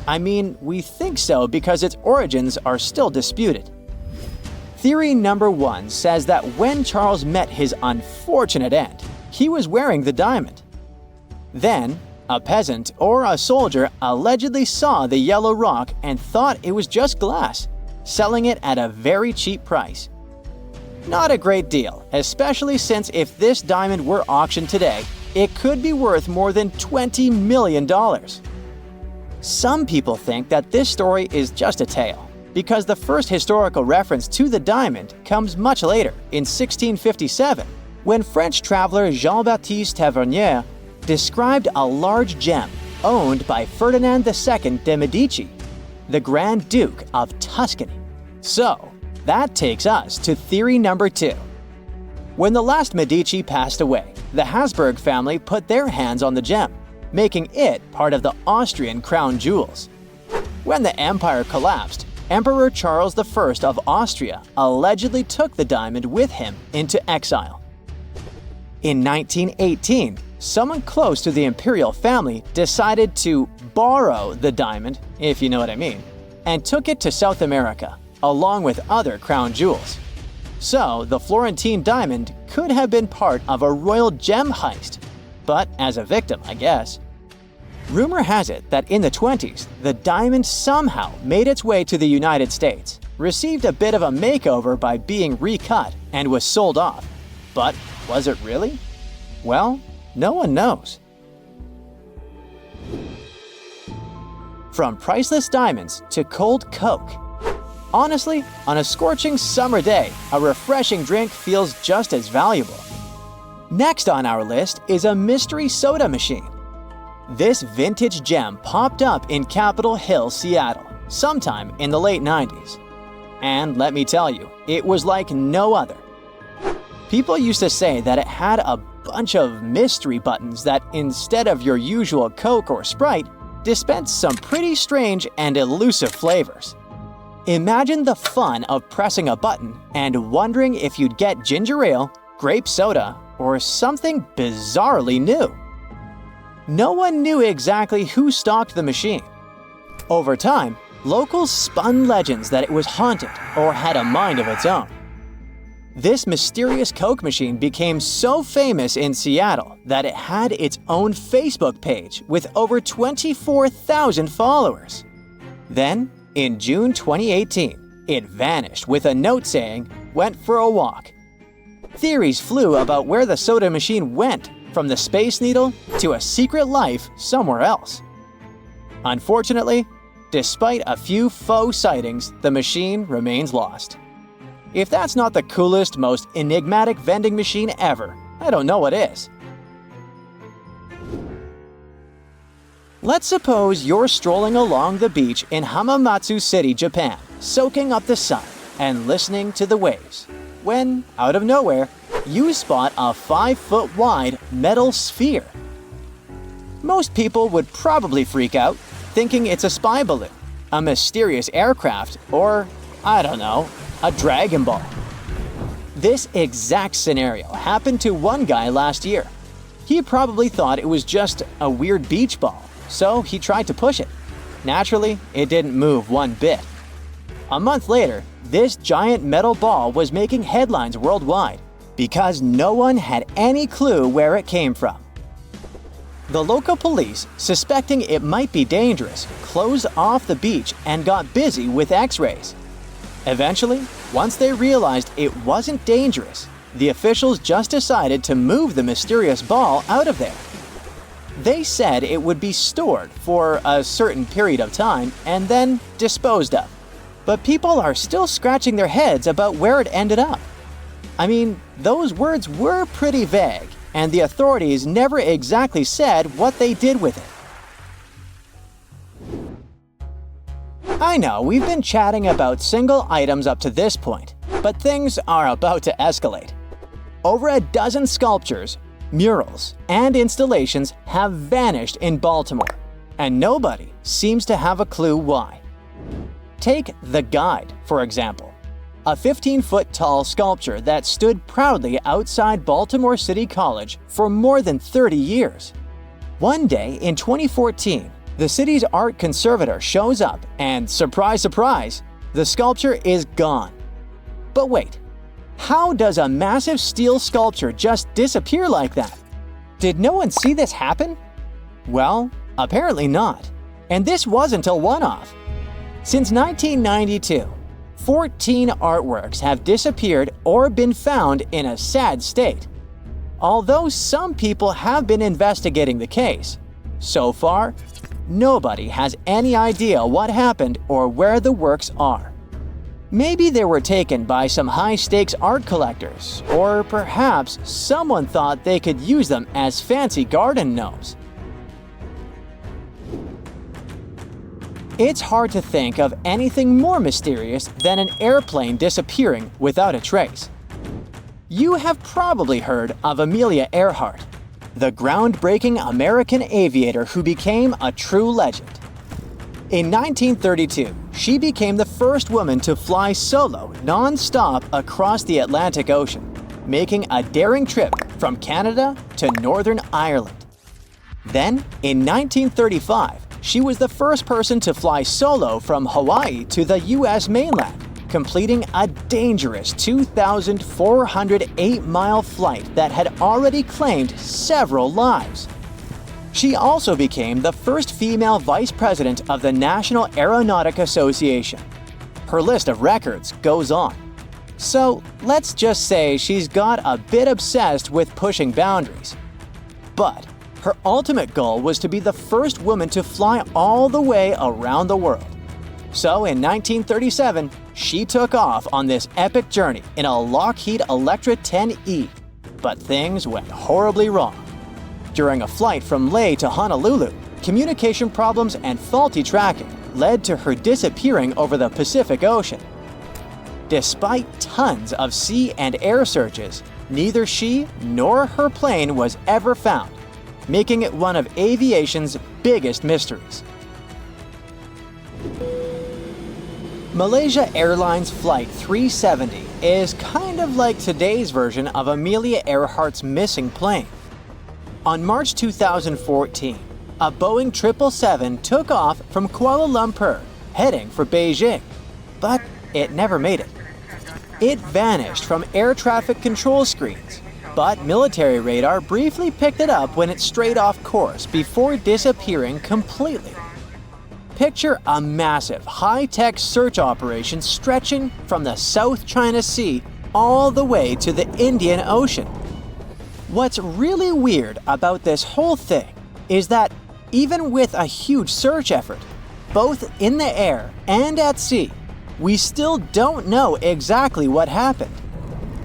I mean, we think so because its origins are still disputed. Theory number 1 says that when Charles met his unfortunate end, he was wearing the diamond. Then, a peasant or a soldier allegedly saw the yellow rock and thought it was just glass, selling it at a very cheap price. Not a great deal, especially since if this diamond were auctioned today, it could be worth more than $20 million. Some people think that this story is just a tale, because the first historical reference to the diamond comes much later, in 1657, when French traveler Jean-Baptiste Tavernier described a large gem owned by Ferdinand II de' Medici, the Grand Duke of Tuscany. So, that takes us to theory number 2. When the last Medici passed away, the Habsburg family put their hands on the gem, making it part of the Austrian crown jewels. When the empire collapsed, Emperor Charles I of Austria allegedly took the diamond with him into exile. In 1918, someone close to the imperial family decided to borrow the diamond, if you know what I mean, and took it to South America, along with other crown jewels. So, the Florentine diamond could have been part of a royal gem heist, but as a victim, I guess. Rumor has it that in the 20s, the diamond somehow made its way to the United States, received a bit of a makeover by being recut, and was sold off. But was it really? Well, no one knows. From priceless diamonds to cold Coke. Honestly, on a scorching summer day, a refreshing drink feels just as valuable. Next on our list is a mystery soda machine. This vintage gem popped up in Capitol Hill, Seattle, sometime in the late 90s. And let me tell you, it was like no other. People used to say that it had a bunch of mystery buttons that, instead of your usual Coke or Sprite, dispense some pretty strange and elusive flavors. Imagine the fun of pressing a button and wondering if you'd get ginger ale, grape soda, or something bizarrely new. No one knew exactly who stocked the machine. Over time, locals spun legends that it was haunted or had a mind of its own. This mysterious Coke machine became so famous in Seattle that it had its own Facebook page with over 24,000 followers. Then, in June 2018, it vanished with a note saying, "Went for a walk." Theories flew about where the soda machine went, from the Space Needle to a secret life somewhere else. Unfortunately, despite a few faux sightings, the machine remains lost. If that's not the coolest, most enigmatic vending machine ever, I don't know what is. Let's suppose you're strolling along the beach in Hamamatsu City, Japan, soaking up the sun and listening to the waves, when, out of nowhere, you spot a 5-foot-wide metal sphere. Most people would probably freak out, thinking it's a spy balloon, a mysterious aircraft, or, I don't know, a Dragon Ball. This exact scenario happened to one guy last year. He probably thought it was just a weird beach ball, so he tried to push it. Naturally, it didn't move one bit. A month later, this giant metal ball was making headlines worldwide because no one had any clue where it came from. The local police, suspecting it might be dangerous, closed off the beach and got busy with X-rays. Eventually, once they realized it wasn't dangerous, the officials just decided to move the mysterious ball out of there. They said it would be stored for a certain period of time and then disposed of. But people are still scratching their heads about where it ended up. I mean, those words were pretty vague, and the authorities never exactly said what they did with it. I know we've been chatting about single items up to this point, but things are about to escalate. Over a dozen sculptures, murals, and installations have vanished in Baltimore, and nobody seems to have a clue why. Take The Guide, for example, a 15-foot-tall sculpture that stood proudly outside Baltimore City College for more than 30 years. One day in 2014, the city's art conservator shows up and, surprise, surprise, the sculpture is gone. But wait, how does a massive steel sculpture just disappear like that? Did no one see this happen? Well, apparently not. And this wasn't a one-off. Since 1992, 14 artworks have disappeared or been found in a sad state. Although some people have been investigating the case, so far, nobody has any idea what happened or where the works are. Maybe they were taken by some high-stakes art collectors, or perhaps someone thought they could use them as fancy garden gnomes. It's hard to think of anything more mysterious than an airplane disappearing without a trace. You have probably heard of Amelia Earhart, the groundbreaking American aviator who became a true legend. In 1932, she became the first woman to fly solo non-stop across the Atlantic Ocean, making a daring trip from Canada to Northern Ireland. Then, in 1935, she was the first person to fly solo from Hawaii to the US mainland, completing a dangerous 2,408-mile flight that had already claimed several lives. She also became the first female vice president of the National Aeronautic Association. Her list of records goes on. So let's just say she's got a bit obsessed with pushing boundaries. But her ultimate goal was to be the first woman to fly all the way around the world. So in 1937, she took off on this epic journey in a Lockheed Electra 10E. But things went horribly wrong. During a flight from Leh to Honolulu, communication problems and faulty tracking led to her disappearing over the Pacific Ocean. Despite tons of sea and air searches, neither she nor her plane was ever found, making it one of aviation's biggest mysteries. Malaysia Airlines Flight 370 is kind of like today's version of Amelia Earhart's missing plane. On March 2014, a Boeing 777 took off from Kuala Lumpur, heading for Beijing, but it never made it. It vanished from air traffic control screens, but military radar briefly picked it up when it strayed off course before disappearing completely. Picture a massive, high-tech search operation stretching from the South China Sea all the way to the Indian Ocean. What's really weird about this whole thing is that even with a huge search effort, both in the air and at sea, we still don't know exactly what happened.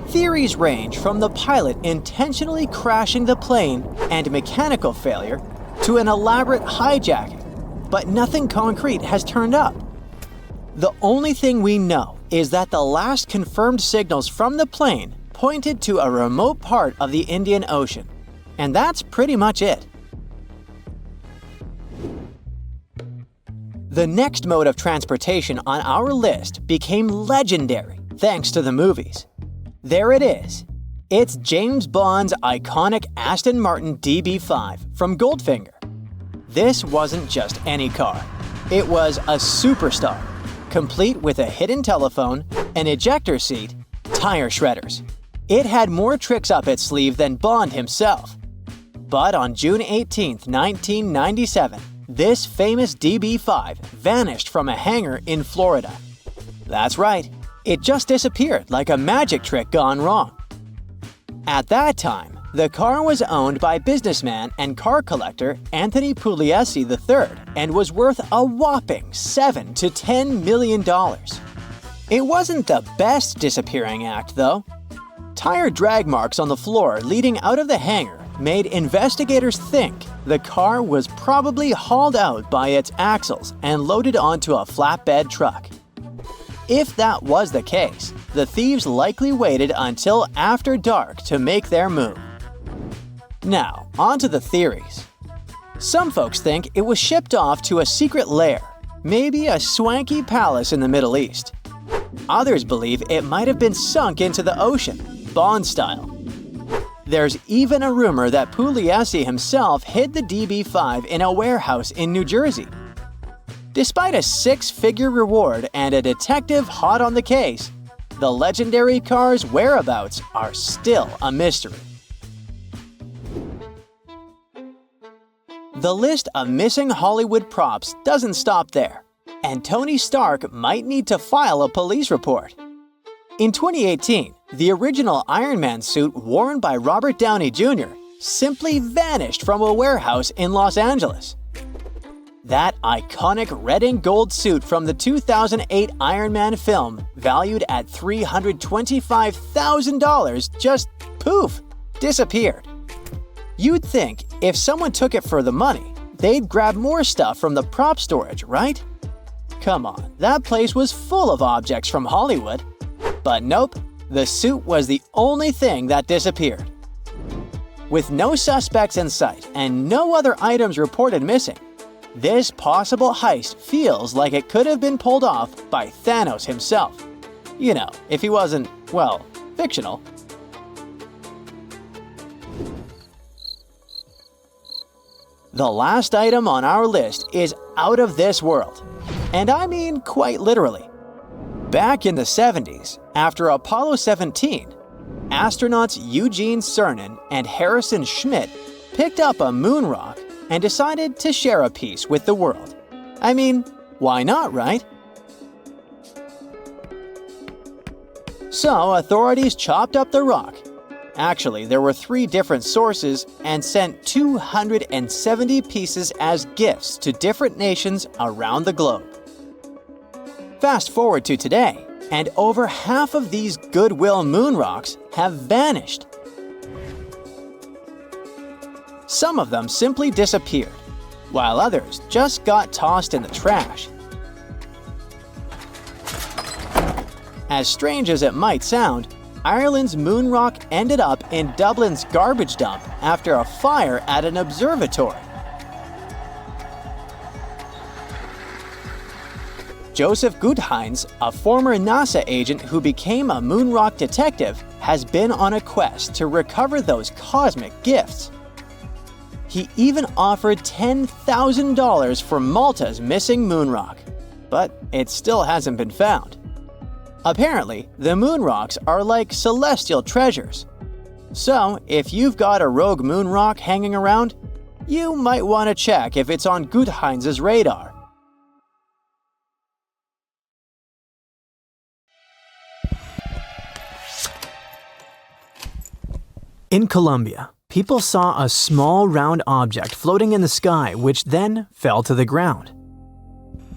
Theories range from the pilot intentionally crashing the plane and mechanical failure to an elaborate hijacking, but nothing concrete has turned up. The only thing we know is that the last confirmed signals from the plane pointed to a remote part of the Indian Ocean, and that's pretty much it. The next mode of transportation on our list became legendary thanks to the movies. There it is. It's James Bond's iconic Aston Martin DB5 from Goldfinger. This wasn't just any car. It was a superstar, complete with a hidden telephone, an ejector seat, tire shredders. It had more tricks up its sleeve than Bond himself. But on June 18, 1997, this famous DB5 vanished from a hangar in Florida. That's right, it just disappeared like a magic trick gone wrong. At that time, the car was owned by businessman and car collector Anthony Pugliese III and was worth a whopping $7 to $10 million. It wasn't the best disappearing act, though. Tire drag marks on the floor leading out of the hangar made investigators think the car was probably hauled out by its axles and loaded onto a flatbed truck. If that was the case, the thieves likely waited until after dark to make their move. Now, on to the theories. Some folks think it was shipped off to a secret lair, maybe a swanky palace in the Middle East. Others believe it might have been sunk into the ocean, Bond style. There's even a rumor that Pugliese himself hid the DB5 in a warehouse in New Jersey. Despite a six-figure reward and a detective hot on the case, the legendary car's whereabouts are still a mystery. The list of missing Hollywood props doesn't stop there, and Tony Stark might need to file a police report. In 2018, the original Iron Man suit worn by Robert Downey Jr. simply vanished from a warehouse in Los Angeles. That iconic red and gold suit from the 2008 Iron Man film, valued at $325,000, just poof, disappeared. You'd think if someone took it for the money, they'd grab more stuff from the prop storage, right? Come on, that place was full of objects from Hollywood. But nope, the suit was the only thing that disappeared. With no suspects in sight and no other items reported missing, this possible heist feels like it could have been pulled off by Thanos himself. You know, if he wasn't, well, fictional. The last item on our list is out of this world. And I mean quite literally. Back in the 70s, after Apollo 17, astronauts Eugene Cernan and Harrison Schmitt picked up a moon rock and decided to share a piece with the world. I mean, why not, right? So authorities chopped up the rock. Actually, there were 3 different sources and sent 270 pieces as gifts to different nations around the globe. Fast forward to today, and over half of these Goodwill moon rocks have vanished. Some of them simply disappeared, while others just got tossed in the trash. As strange as it might sound, Ireland's moon rock ended up in Dublin's garbage dump after a fire at an observatory. Joseph Guttheins, a former NASA agent who became a moon rock detective, has been on a quest to recover those cosmic gifts. He even offered $10,000 for Malta's missing moon rock, but it still hasn't been found. Apparently, the moon rocks are like celestial treasures. So, if you've got a rogue moon rock hanging around, you might want to check if it's on Guttheins' radar. In Colombia, people saw a small round object floating in the sky which then fell to the ground.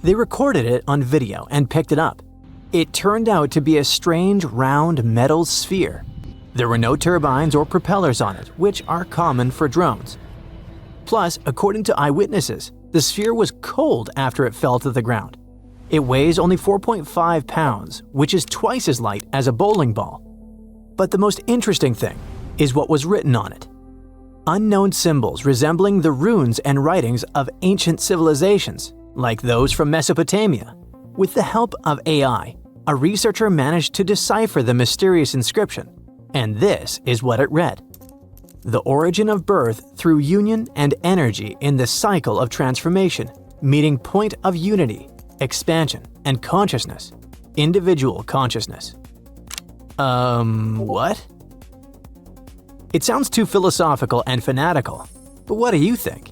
They recorded it on video and picked it up. It turned out to be a strange round metal sphere. There were no turbines or propellers on it, which are common for drones. Plus, according to eyewitnesses, the sphere was cold after it fell to the ground. It weighs only 4.5 pounds, which is twice as light as a bowling ball. But the most interesting thing is what was written on it. Unknown symbols resembling the runes and writings of ancient civilizations, like those from Mesopotamia. With the help of AI, a researcher managed to decipher the mysterious inscription, and this is what it read: "The origin of birth through union and energy in the cycle of transformation, meeting point of unity, expansion, and consciousness, individual consciousness." What? It sounds too philosophical and fanatical, but what do you think?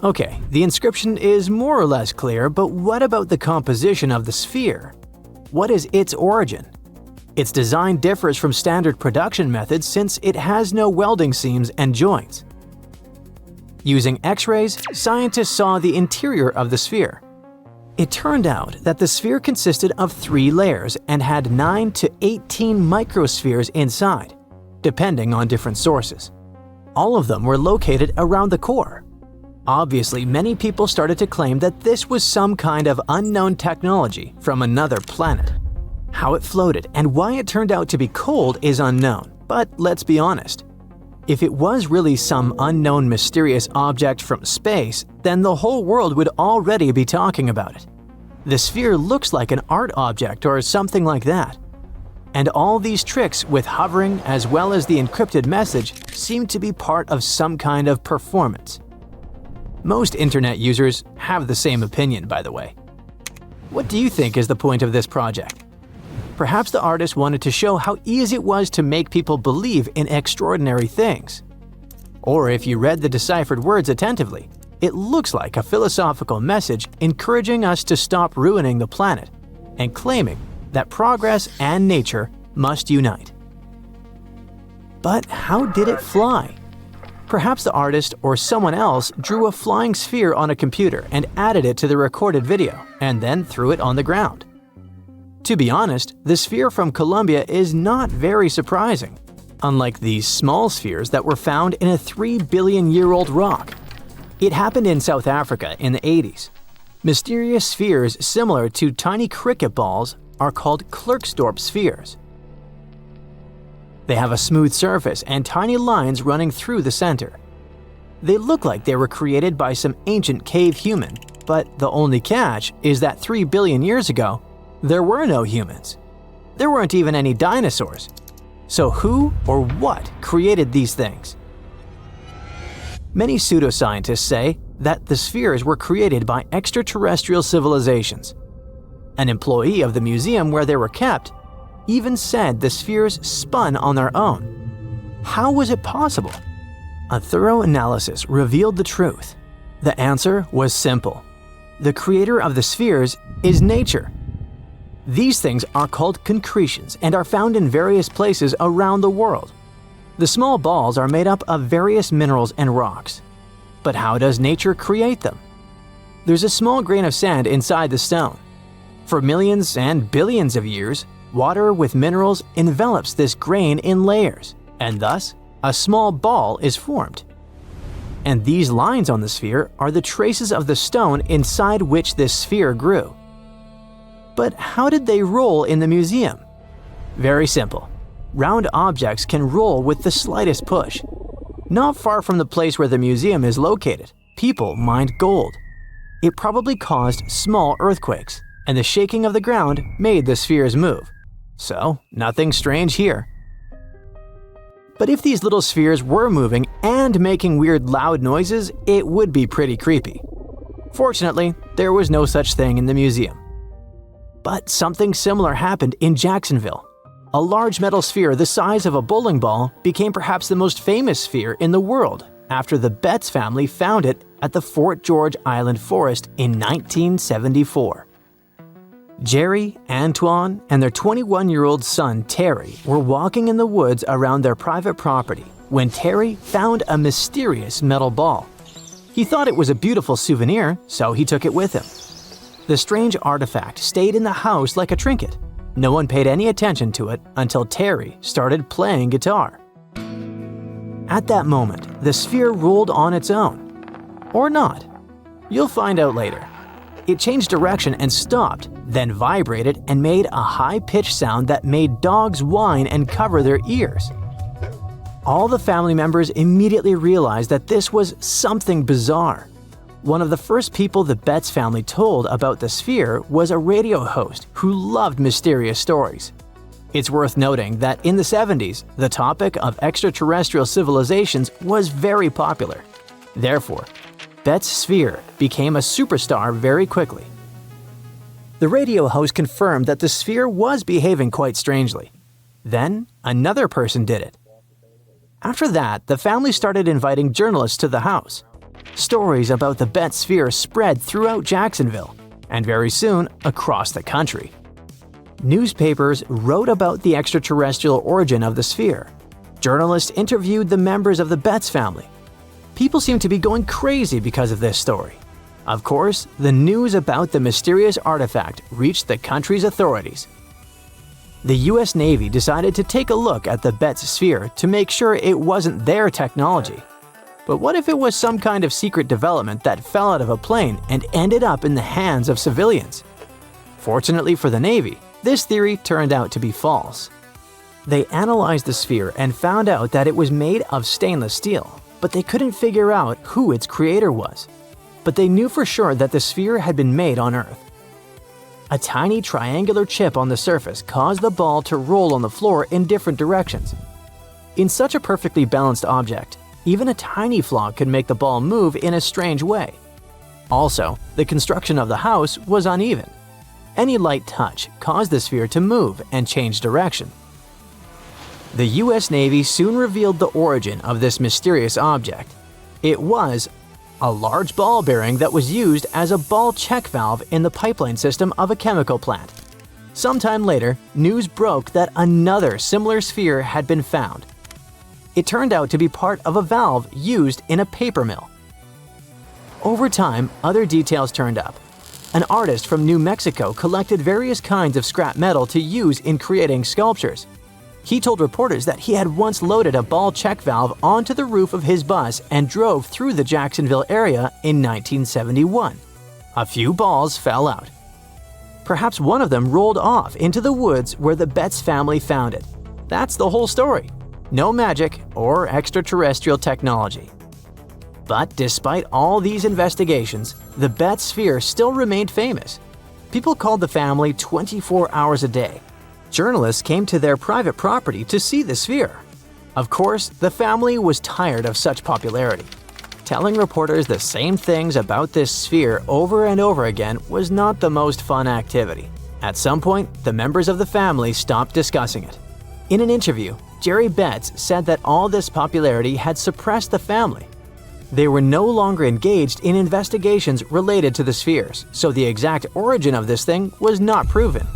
Okay, the inscription is more or less clear, but what about the composition of the sphere? What is its origin? Its design differs from standard production methods since it has no welding seams and joints. Using X-rays, scientists saw the interior of the sphere. It turned out that the sphere consisted of 3 layers and had 9 to 18 microspheres inside, depending on different sources. All of them were located around the core. Obviously, many people started to claim that this was some kind of unknown technology from another planet. How it floated and why it turned out to be cold is unknown, but let's be honest. If it was really some unknown mysterious object from space, then the whole world would already be talking about it. The sphere looks like an art object or something like that. And all these tricks with hovering as well as the encrypted message seem to be part of some kind of performance. Most internet users have the same opinion, by the way. What do you think is the point of this project? Perhaps the artist wanted to show how easy it was to make people believe in extraordinary things. Or if you read the deciphered words attentively, it looks like a philosophical message encouraging us to stop ruining the planet and claiming that progress and nature must unite. But how did it fly? Perhaps the artist or someone else drew a flying sphere on a computer and added it to the recorded video, and then threw it on the ground. To be honest, the sphere from Colombia is not very surprising, unlike these small spheres that were found in a 3-billion-year-old rock. It happened in South Africa in the 80s. Mysterious spheres similar to tiny cricket balls are called Klerksdorp spheres. They have a smooth surface and tiny lines running through the center. They look like they were created by some ancient cave human, but the only catch is that 3 billion years ago, there were no humans. There weren't even any dinosaurs. So who or what created these things? Many pseudoscientists say that the spheres were created by extraterrestrial civilizations. An employee of the museum where they were kept even said the spheres spun on their own. How was it possible? A thorough analysis revealed the truth. The answer was simple. The creator of the spheres is nature. These things are called concretions and are found in various places around the world. The small balls are made up of various minerals and rocks. But how does nature create them? There's a small grain of sand inside the stone. For millions and billions of years, water with minerals envelops this grain in layers, and thus, a small ball is formed. And these lines on the sphere are the traces of the stone inside which this sphere grew. But how did they roll in the museum? Very simple. round objects can roll with the slightest push. Not far from the place where the museum is located, people mined gold. It probably caused small earthquakes, and the shaking of the ground made the spheres move. So, nothing strange here. But if these little spheres were moving and making weird loud noises, it would be pretty creepy. Fortunately, there was no such thing in the museum. But something similar happened in Jacksonville. A large metal sphere the size of a bowling ball became perhaps the most famous sphere in the world after the Betts family found it at the Fort George Island Forest in 1974. Jerry, Antoine, and their 21-year-old son Terry were walking in the woods around their private property when Terry found a mysterious metal ball. He thought it was a beautiful souvenir, so he took it with him. The strange artifact stayed in the house like a trinket. No one paid any attention to it until Terry started playing guitar. At that moment, the sphere rolled on its own. Or not. You'll find out later. It changed direction and stopped, then vibrated and made a high-pitched sound that made dogs whine and cover their ears. All the family members immediately realized that this was something bizarre. One of the first people the Betts family told about the sphere was a radio host who loved mysterious stories. It's worth noting that in the 70s, the topic of extraterrestrial civilizations was very popular. Therefore, Betts' sphere became a superstar very quickly. The radio host confirmed that the sphere was behaving quite strangely. Then, another person did it. After that, the family started inviting journalists to the house. Stories about the Betts sphere spread throughout Jacksonville, and very soon across the country. Newspapers wrote about the extraterrestrial origin of the sphere. Journalists interviewed the members of the Betts family. People seemed to be going crazy because of this story. Of course, the news about the mysterious artifact reached the country's authorities. The US Navy decided to take a look at the Betts sphere to make sure it wasn't their technology. But what if it was some kind of secret development that fell out of a plane and ended up in the hands of civilians? Fortunately for the Navy, this theory turned out to be false. They analyzed the sphere and found out that it was made of stainless steel, but they couldn't figure out who its creator was. But they knew for sure that the sphere had been made on Earth. A tiny triangular chip on the surface caused the ball to roll on the floor in different directions. In such a perfectly balanced object, even a tiny flaw could make the ball move in a strange way. Also, the construction of the house was uneven. Any light touch caused the sphere to move and change direction. The US Navy soon revealed the origin of this mysterious object. It was a large ball bearing that was used as a ball check valve in the pipeline system of a chemical plant. Sometime later, news broke that another similar sphere had been found. It turned out to be part of a valve used in a paper mill. Over time, other details turned up. An artist from New Mexico collected various kinds of scrap metal to use in creating sculptures. He told reporters that he had once loaded a ball check valve onto the roof of his bus and drove through the Jacksonville area in 1971. A few balls fell out. Perhaps one of them rolled off into the woods where the Betts family found it. That's the whole story. No magic or extraterrestrial technology. But despite all these investigations, the Betts sphere still remained famous. People called the family 24 hours a day. Journalists came to their private property to see the sphere. Of course, the family was tired of such popularity. Telling reporters the same things about this sphere over and over again was not the most fun activity. At some point, the members of the family stopped discussing it. In an interview, Jerry Betts said that all this popularity had suppressed the family. They were no longer engaged in investigations related to the spheres, so the exact origin of this thing was not proven.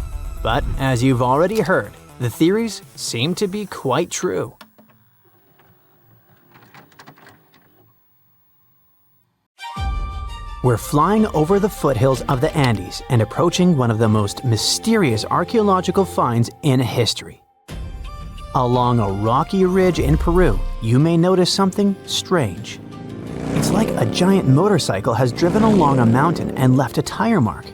But as you've already heard, the theories seem to be quite true. We're flying over the foothills of the Andes and approaching one of the most mysterious archaeological finds in history. Along a rocky ridge in Peru, you may notice something strange. It's like a giant motorcycle has driven along a mountain and left a tire mark.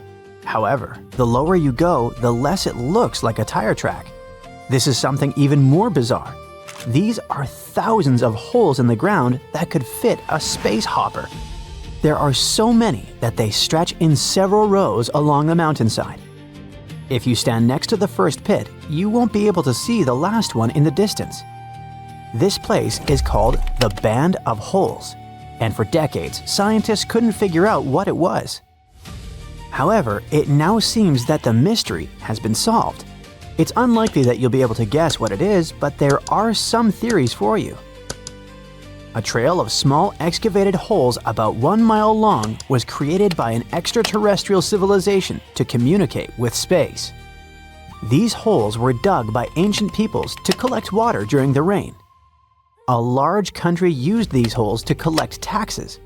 However, the lower you go, the less it looks like a tire track. This is something even more bizarre. These are thousands of holes in the ground that could fit a space hopper. There are so many that they stretch in several rows along the mountainside. If you stand next to the first pit, you won't be able to see the last one in the distance. This place is called the Band of Holes, and for decades, scientists couldn't figure out what it was. However, it now seems that the mystery has been solved. It's unlikely that you'll be able to guess what it is, but there are some theories for you. A trail of small excavated holes about 1 mile long was created by an extraterrestrial civilization to communicate with space. These holes were dug by ancient peoples to collect water during the rain. A large country used these holes to collect taxes.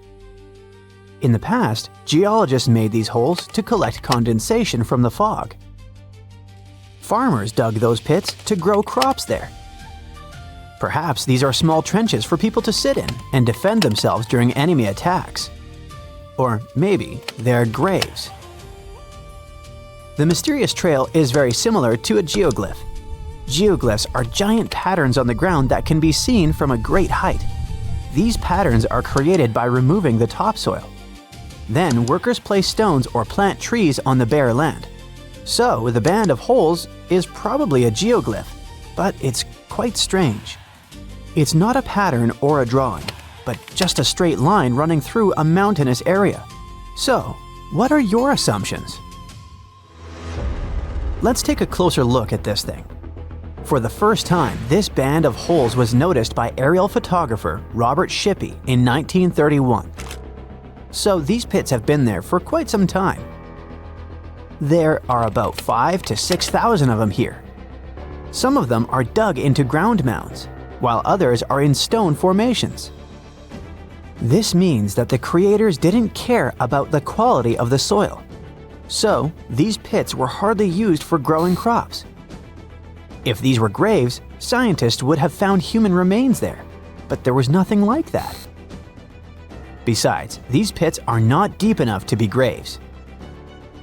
In the past, geologists made these holes to collect condensation from the fog. Farmers dug those pits to grow crops there. Perhaps these are small trenches for people to sit in and defend themselves during enemy attacks. Or maybe they're graves. The mysterious trail is very similar to a geoglyph. Geoglyphs are giant patterns on the ground that can be seen from a great height. These patterns are created by removing the topsoil. Then workers place stones or plant trees on the bare land. So the Band of Holes is probably a geoglyph, but it's quite strange. It's not a pattern or a drawing, but just a straight line running through a mountainous area. So, what are your assumptions? Let's take a closer look at this thing. For the first time, this band of holes was noticed by aerial photographer Robert Shippey in 1931. So these pits have been there for quite some time. There are about 5,000 to 6,000 of them here. Some of them are dug into ground mounds, while others are in stone formations. This means that the creators didn't care about the quality of the soil. So, these pits were hardly used for growing crops. If these were graves, scientists would have found human remains there, but there was nothing like that. Besides, these pits are not deep enough to be graves.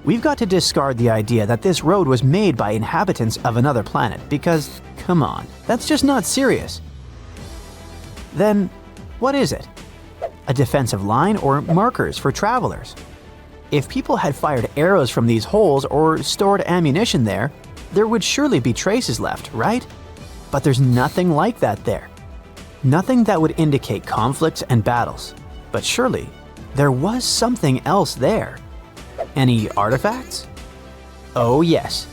We've got to discard the idea that this road was made by inhabitants of another planet because, come on, that's just not serious. Then, what is it? A defensive line or markers for travelers? If people had fired arrows from these holes or stored ammunition there, there would surely be traces left, right? But there's nothing like that there. Nothing that would indicate conflicts and battles. But surely, there was something else there. Any artifacts? Oh yes.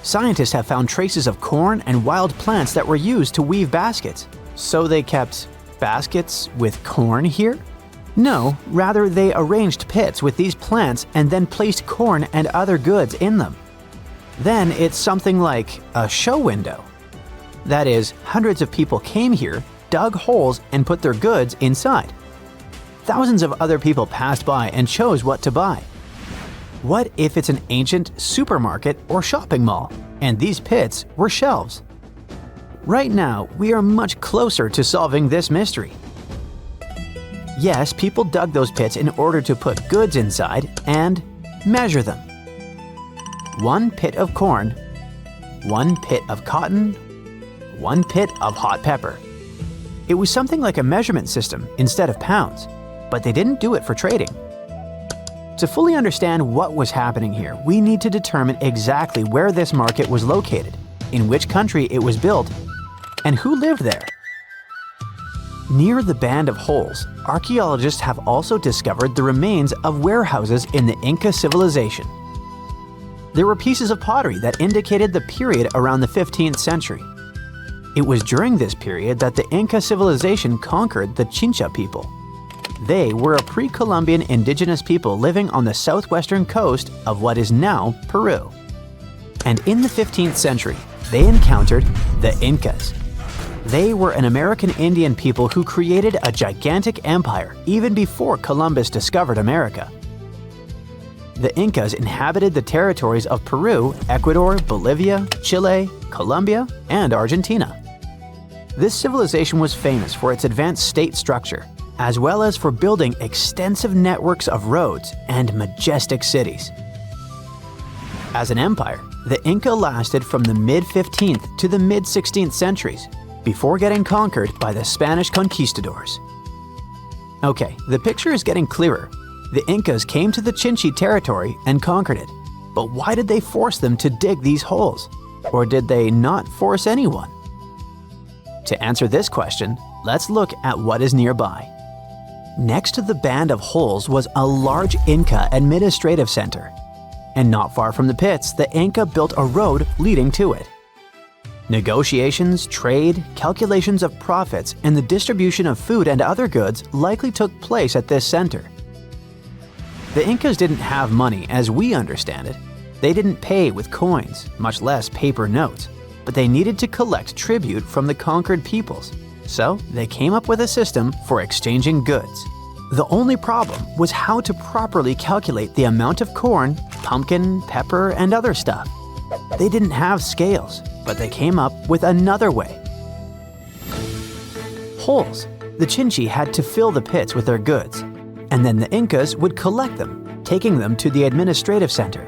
Scientists have found traces of corn and wild plants that were used to weave baskets. So they kept baskets with corn here? No, rather they arranged pits with these plants and then placed corn and other goods in them. Then it's something like a show window. That is, hundreds of people came here, dug holes, and put their goods inside. Thousands of other people passed by and chose what to buy. What if it's an ancient supermarket or shopping mall, and these pits were shelves? Right now, we are much closer to solving this mystery. Yes, people dug those pits in order to put goods inside and measure them. 1 pit of corn, 1 pit of cotton, 1 pit of hot pepper. It was something like a measurement system instead of pounds, but they didn't do it for trading. To fully understand what was happening here, we need to determine exactly where this market was located, in which country it was built, and who lived there. Near the Band of Holes, archaeologists have also discovered the remains of warehouses in the Inca civilization. There were pieces of pottery that indicated the period around the 15th century. It was during this period that the Inca civilization conquered the Chincha people. They were a pre-Columbian indigenous people living on the southwestern coast of what is now Peru. And in the 15th century, they encountered the Incas. They were an American Indian people who created a gigantic empire even before Columbus discovered America. The Incas inhabited the territories of Peru, Ecuador, Bolivia, Chile, Colombia, and Argentina. This civilization was famous for its advanced state structure, as well as for building extensive networks of roads and majestic cities. As an empire, The Inca lasted from the mid-15th to the mid-16th centuries, before getting conquered by the Spanish conquistadors. Okay, the picture is getting clearer. The Incas came to the Chinchi territory and conquered it. But why did they force them to dig these holes? Or did they not force anyone? To answer this question, let's look at what is nearby. Next to the band of holes was a large Inca administrative center. And not far from the pits, the Inca built a road leading to it. Negotiations, trade, calculations of profits, and the distribution of food and other goods likely took place at this center. The Incas didn't have money as we understand it. They didn't pay with coins, much less paper notes, but they needed to collect tribute from the conquered peoples. So they came up with a system for exchanging goods. The only problem was how to properly calculate the amount of corn, pumpkin, pepper, and other stuff. They didn't have scales, but they came up with another way. Holes. The Chinchi had to fill the pits with their goods, and then the Incas would collect them, taking them to the administrative center.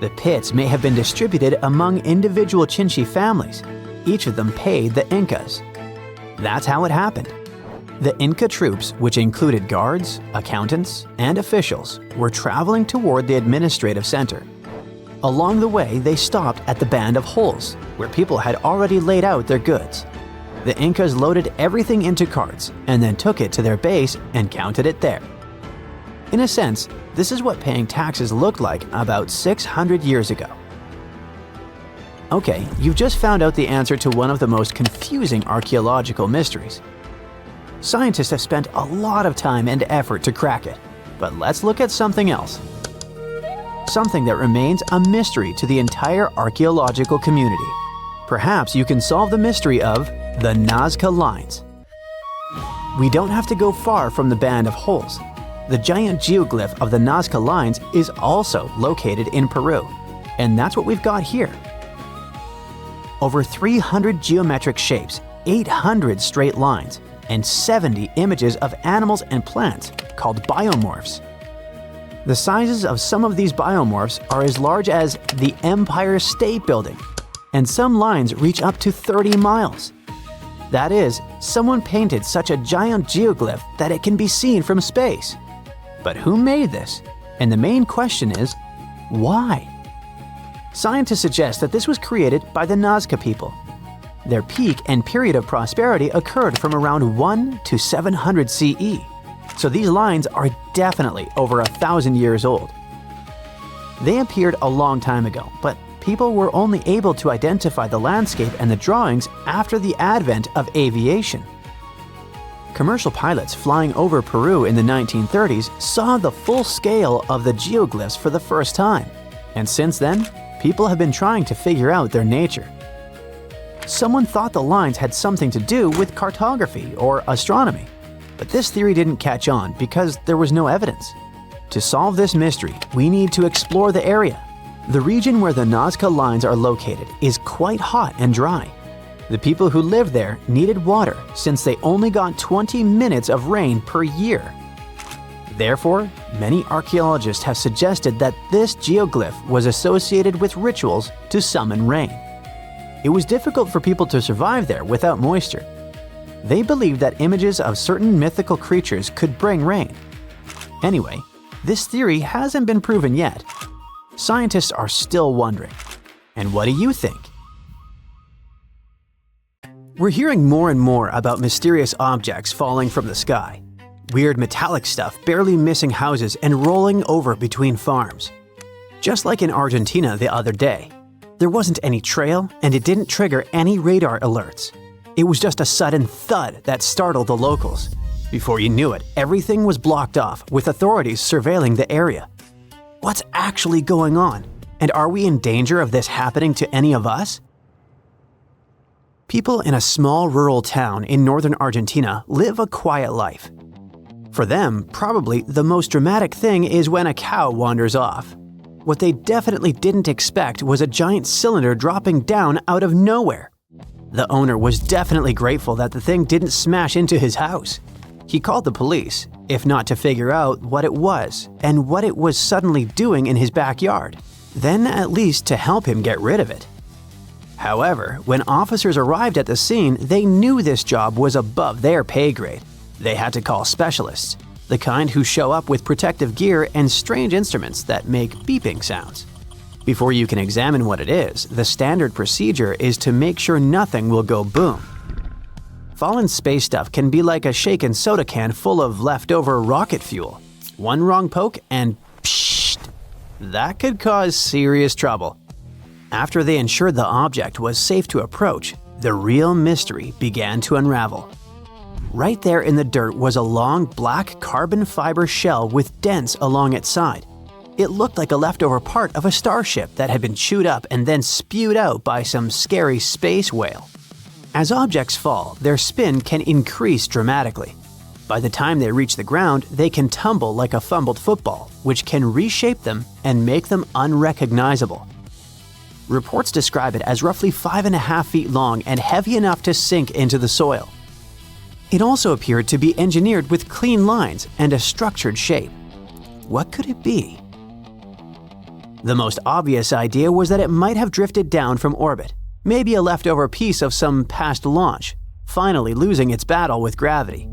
The pits may have been distributed among individual Chinchi families. Each of them paid the Incas. That's how it happened. The Inca troops, which included guards, accountants, and officials, were traveling toward the administrative center. Along the way, they stopped at the band of holes, where people had already laid out their goods. The Incas loaded everything into carts and then took it to their base and counted it there. In a sense, this is what paying taxes looked like about 600 years ago. Okay, you've just found out the answer to one of the most confusing archaeological mysteries. Scientists have spent a lot of time and effort to crack it, but let's look at something else. Something that remains a mystery to the entire archaeological community. Perhaps you can solve the mystery of the Nazca Lines. We don't have to go far from the band of holes. The giant geoglyph of the Nazca Lines is also located in Peru, and that's what we've got here. Over 300 geometric shapes, 800 straight lines, and 70 images of animals and plants called biomorphs. The sizes of some of these biomorphs are as large as the Empire State Building, and some lines reach up to 30 miles. That is, someone painted such a giant geoglyph that it can be seen from space. But who made this? And the main question is, why? Scientists suggest that this was created by the Nazca people. Their peak and period of prosperity occurred from around 1 to 700 CE, so these lines are definitely over 1,000 years old. They appeared a long time ago, but people were only able to identify the landscape and the drawings after the advent of aviation. Commercial pilots flying over Peru in the 1930s saw the full scale of the geoglyphs for the first time, and since then, people have been trying to figure out their nature. Someone thought the lines had something to do with cartography or astronomy, but this theory didn't catch on because there was no evidence. To solve this mystery, we need to explore the area. The region where the Nazca Lines are located is quite hot and dry. The people who lived there needed water since they only got 20 minutes of rain per year. Therefore, many archaeologists have suggested that this geoglyph was associated with rituals to summon rain. It was difficult for people to survive there without moisture. They believed that images of certain mythical creatures could bring rain. Anyway, this theory hasn't been proven yet. Scientists are still wondering. And what do you think? We're hearing more and more about mysterious objects falling from the sky. Weird metallic stuff barely missing houses and rolling over between farms. Just like in Argentina the other day. There wasn't any trail and it didn't trigger any radar alerts. It was just a sudden thud that startled the locals. Before you knew it, everything was blocked off with authorities surveilling the area. What's actually going on? And are we in danger of this happening to any of us? People in a small rural town in northern Argentina live a quiet life. For them, probably the most dramatic thing is when a cow wanders off. What they definitely didn't expect was a giant cylinder dropping down out of nowhere. The owner was definitely grateful that the thing didn't smash into his house. He called the police, if not to figure out what it was and what it was suddenly doing in his backyard. then at least to help him get rid of it. However, when officers arrived at the scene, they knew this job was above their pay grade. They had to call specialists, the kind who show up with protective gear and strange instruments that make beeping sounds. Before you can examine what it is, the standard procedure is to make sure nothing will go boom. Fallen space stuff can be like a shaken soda can full of leftover rocket fuel. One wrong poke and psht! That could cause serious trouble. After they ensured the object was safe to approach, the real mystery began to unravel. Right there in the dirt was a long black carbon fiber shell with dents along its side. It looked like a leftover part of a starship that had been chewed up and then spewed out by some scary space whale. As objects fall, their spin can increase dramatically. By the time they reach the ground, they can tumble like a fumbled football, which can reshape them and make them unrecognizable. Reports describe it as roughly 5.5 feet long and heavy enough to sink into the soil. It also appeared to be engineered with clean lines and a structured shape. What could it be? The most obvious idea was that it might have drifted down from orbit, maybe a leftover piece of some past launch, finally losing its battle with gravity.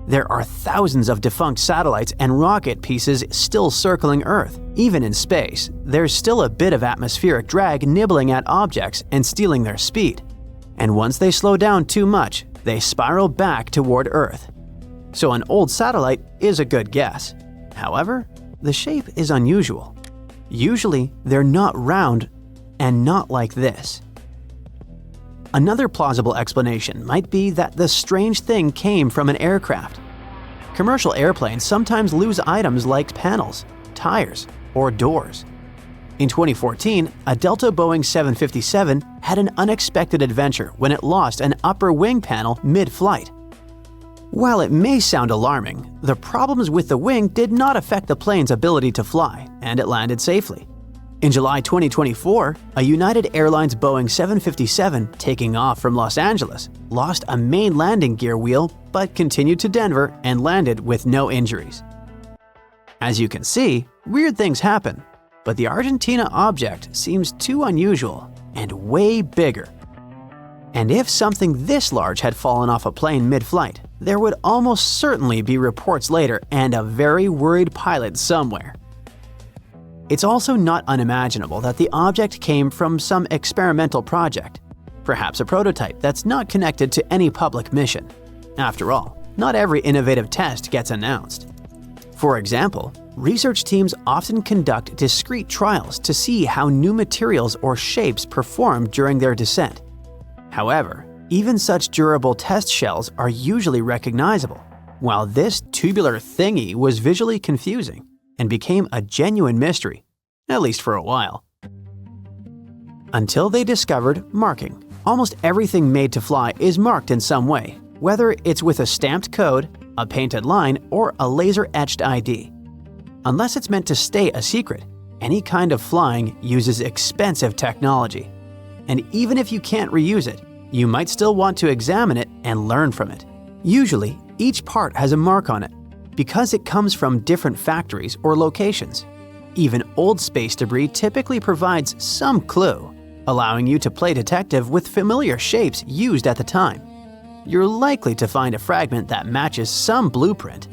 There are thousands of defunct satellites and rocket pieces still circling Earth. Even in space, there's still a bit of atmospheric drag nibbling at objects and stealing their speed. And once they slow down too much, they spiral back toward Earth. So an old satellite is a good guess. However, the shape is unusual. Usually, they're not round and not like this. Another plausible explanation might be that the strange thing came from an aircraft. Commercial airplanes sometimes lose items like panels, tires, or doors. In 2014, a Delta Boeing 757 had an unexpected adventure when it lost an upper wing panel mid-flight. While it may sound alarming, the problems with the wing did not affect the plane's ability to fly, and it landed safely. In July 2024, a United Airlines Boeing 757 taking off from Los Angeles lost a main landing gear wheel but continued to Denver and landed with no injuries. As you can see, weird things happen, but the Argentina object seems too unusual and way bigger. And if something this large had fallen off a plane mid-flight, there would almost certainly be reports later and a very worried pilot somewhere. It's also not unimaginable that the object came from some experimental project, perhaps a prototype that's not connected to any public mission. After all, not every innovative test gets announced. For example, research teams often conduct discrete trials to see how new materials or shapes perform during their descent. However, even such durable test shells are usually recognizable, while this tubular thingy was visually confusing and became a genuine mystery, at least for a while. Until they discovered marking. Almost everything made to fly is marked in some way, whether it's with a stamped code, a painted line, or a laser-etched ID. Unless it's meant to stay a secret, any kind of flying uses expensive technology. And even if you can't reuse it, you might still want to examine it and learn from it. Usually, each part has a mark on it, because it comes from different factories or locations. Even old space debris typically provides some clue, allowing you to play detective with familiar shapes used at the time. You're likely to find a fragment that matches some blueprint.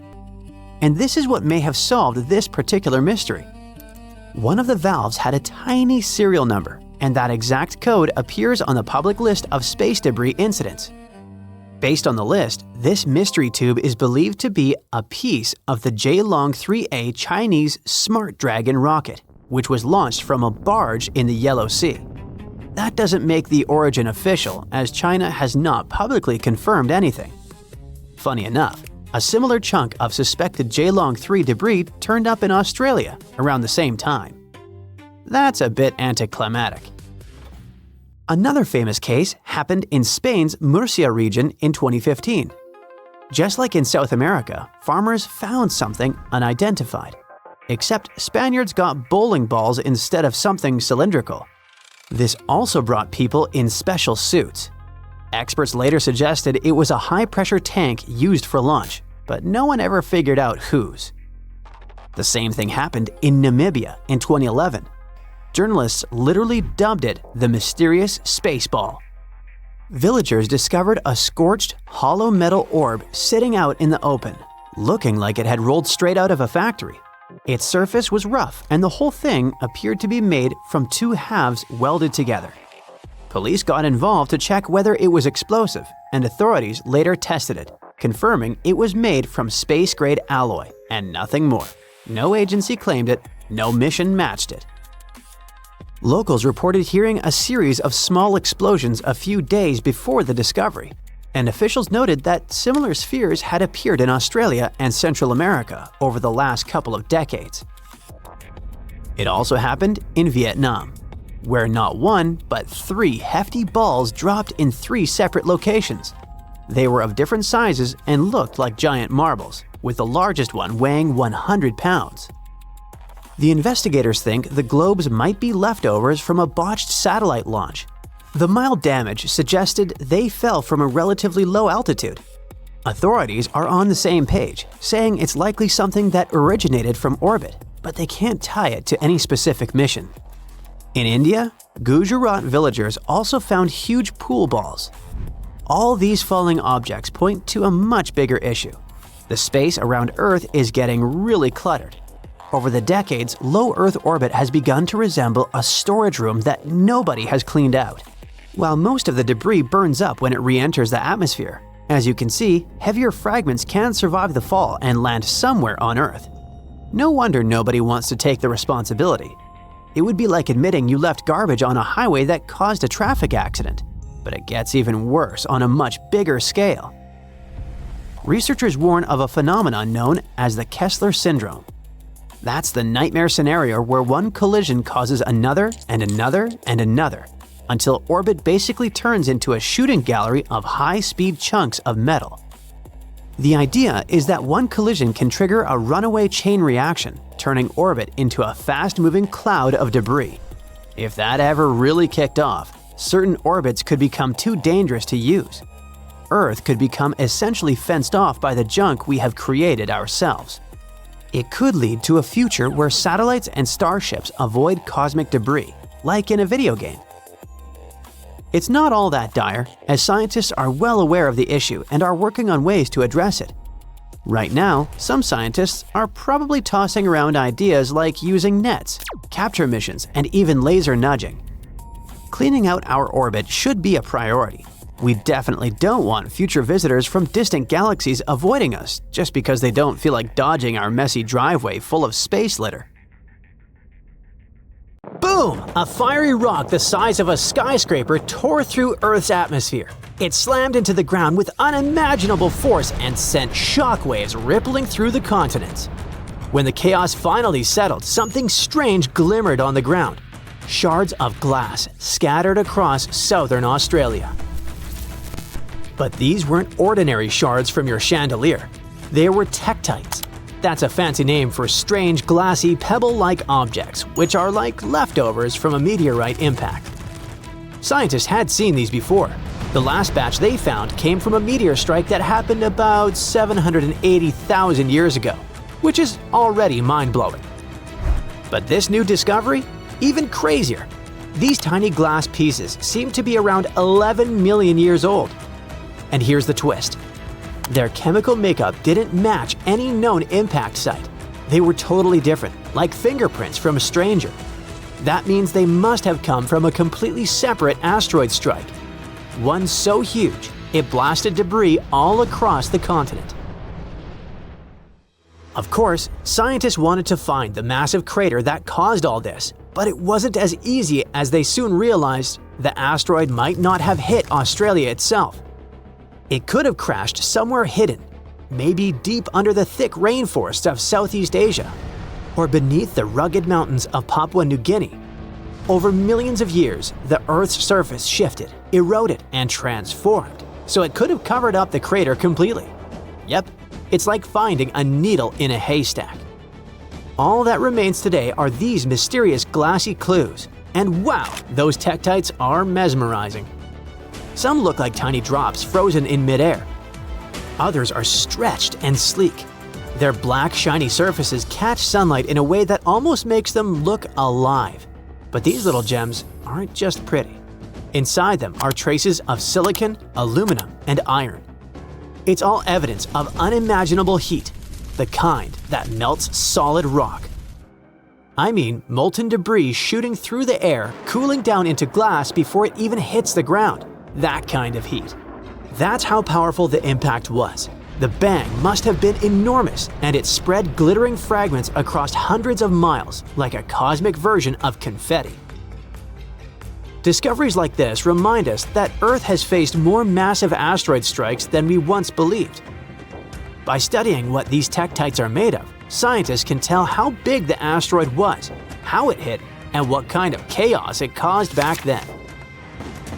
And this is what may have solved this particular mystery. One of the valves had a tiny serial number, and that exact code appears on the public list of space debris incidents. Based on the list, this mystery tube is believed to be a piece of the Jielong 3A Chinese Smart Dragon rocket, which was launched from a barge in the Yellow Sea. That doesn't make the origin official, as China has not publicly confirmed anything. Funny enough, a similar chunk of suspected Jielong 3 debris turned up in Australia around the same time. That's a bit anticlimactic. Another famous case happened in Spain's Murcia region in 2015. Just like in South America, farmers found something unidentified. Except Spaniards got bowling balls instead of something cylindrical. This also brought people in special suits. Experts later suggested it was a high-pressure tank used for launch, but no one ever figured out whose. The same thing happened in Namibia in 2011. Journalists literally dubbed it the mysterious space ball. Villagers discovered a scorched, hollow metal orb sitting out in the open, looking like it had rolled straight out of a factory. Its surface was rough, and the whole thing appeared to be made from two halves welded together. Police got involved to check whether it was explosive, and authorities later tested it, confirming it was made from space-grade alloy and nothing more. No agency claimed it, no mission matched it. Locals reported hearing a series of small explosions a few days before the discovery, and officials noted that similar spheres had appeared in Australia and Central America over the last couple of decades. It also happened in Vietnam, where not one, but 3 hefty balls dropped in 3 separate locations. They were of different sizes and looked like giant marbles, with the largest one weighing 100 pounds. The investigators think the globes might be leftovers from a botched satellite launch. The mild damage suggested they fell from a relatively low altitude. Authorities are on the same page, saying it's likely something that originated from orbit, but they can't tie it to any specific mission. In India, Gujarat villagers also found huge pool balls. All these falling objects point to a much bigger issue. The space around Earth is getting really cluttered. Over the decades, low Earth orbit has begun to resemble a storage room that nobody has cleaned out. While most of the debris burns up when it re-enters the atmosphere, as you can see, heavier fragments can survive the fall and land somewhere on Earth. No wonder nobody wants to take the responsibility. It would be like admitting you left garbage on a highway that caused a traffic accident, but it gets even worse on a much bigger scale. Researchers warn of a phenomenon known as the Kessler syndrome. That's the nightmare scenario where one collision causes another and another and another, until orbit basically turns into a shooting gallery of high-speed chunks of metal. The idea is that one collision can trigger a runaway chain reaction, turning orbit into a fast-moving cloud of debris. If that ever really kicked off, certain orbits could become too dangerous to use. Earth could become essentially fenced off by the junk we have created ourselves. It could lead to a future where satellites and starships avoid cosmic debris, like in a video game. It's not all that dire, as scientists are well aware of the issue and are working on ways to address it. Right now, some scientists are probably tossing around ideas like using nets, capture missions, and even laser nudging. Cleaning out our orbit should be a priority. We definitely don't want future visitors from distant galaxies avoiding us just because they don't feel like dodging our messy driveway full of space litter. Boom! A fiery rock the size of a skyscraper tore through Earth's atmosphere. It slammed into the ground with unimaginable force and sent shockwaves rippling through the continents. When the chaos finally settled, something strange glimmered on the ground. Shards of glass scattered across southern Australia. But these weren't ordinary shards from your chandelier. They were tektites. That's a fancy name for strange, glassy, pebble-like objects, which are like leftovers from a meteorite impact. Scientists had seen these before. The last batch they found came from a meteor strike that happened about 780,000 years ago, which is already mind-blowing. But this new discovery? Even crazier. These tiny glass pieces seem to be around 11 million years old. And here's the twist. Their chemical makeup didn't match any known impact site. They were totally different, like fingerprints from a stranger. That means they must have come from a completely separate asteroid strike. One so huge, it blasted debris all across the continent. Of course, scientists wanted to find the massive crater that caused all this, but it wasn't as easy as they soon realized. The asteroid might not have hit Australia itself. It could have crashed somewhere hidden, maybe deep under the thick rainforests of Southeast Asia, or beneath the rugged mountains of Papua New Guinea. Over millions of years, the Earth's surface shifted, eroded, and transformed, so it could have covered up the crater completely. Yep, it's like finding a needle in a haystack. All that remains today are these mysterious glassy clues, and wow, those tektites are mesmerizing. Some look like tiny drops frozen in midair. Others are stretched and sleek. Their black, shiny surfaces catch sunlight in a way that almost makes them look alive. But these little gems aren't just pretty. Inside them are traces of silicon, aluminum, and iron. It's all evidence of unimaginable heat, the kind that melts solid rock. I mean molten debris shooting through the air, cooling down into glass before it even hits the ground. That kind of heat. That's how powerful the impact was. The bang must have been enormous, and it spread glittering fragments across hundreds of miles like a cosmic version of confetti. Discoveries like this remind us that Earth has faced more massive asteroid strikes than we once believed. By studying what these tektites are made of, scientists can tell how big the asteroid was, how it hit, and what kind of chaos it caused back then.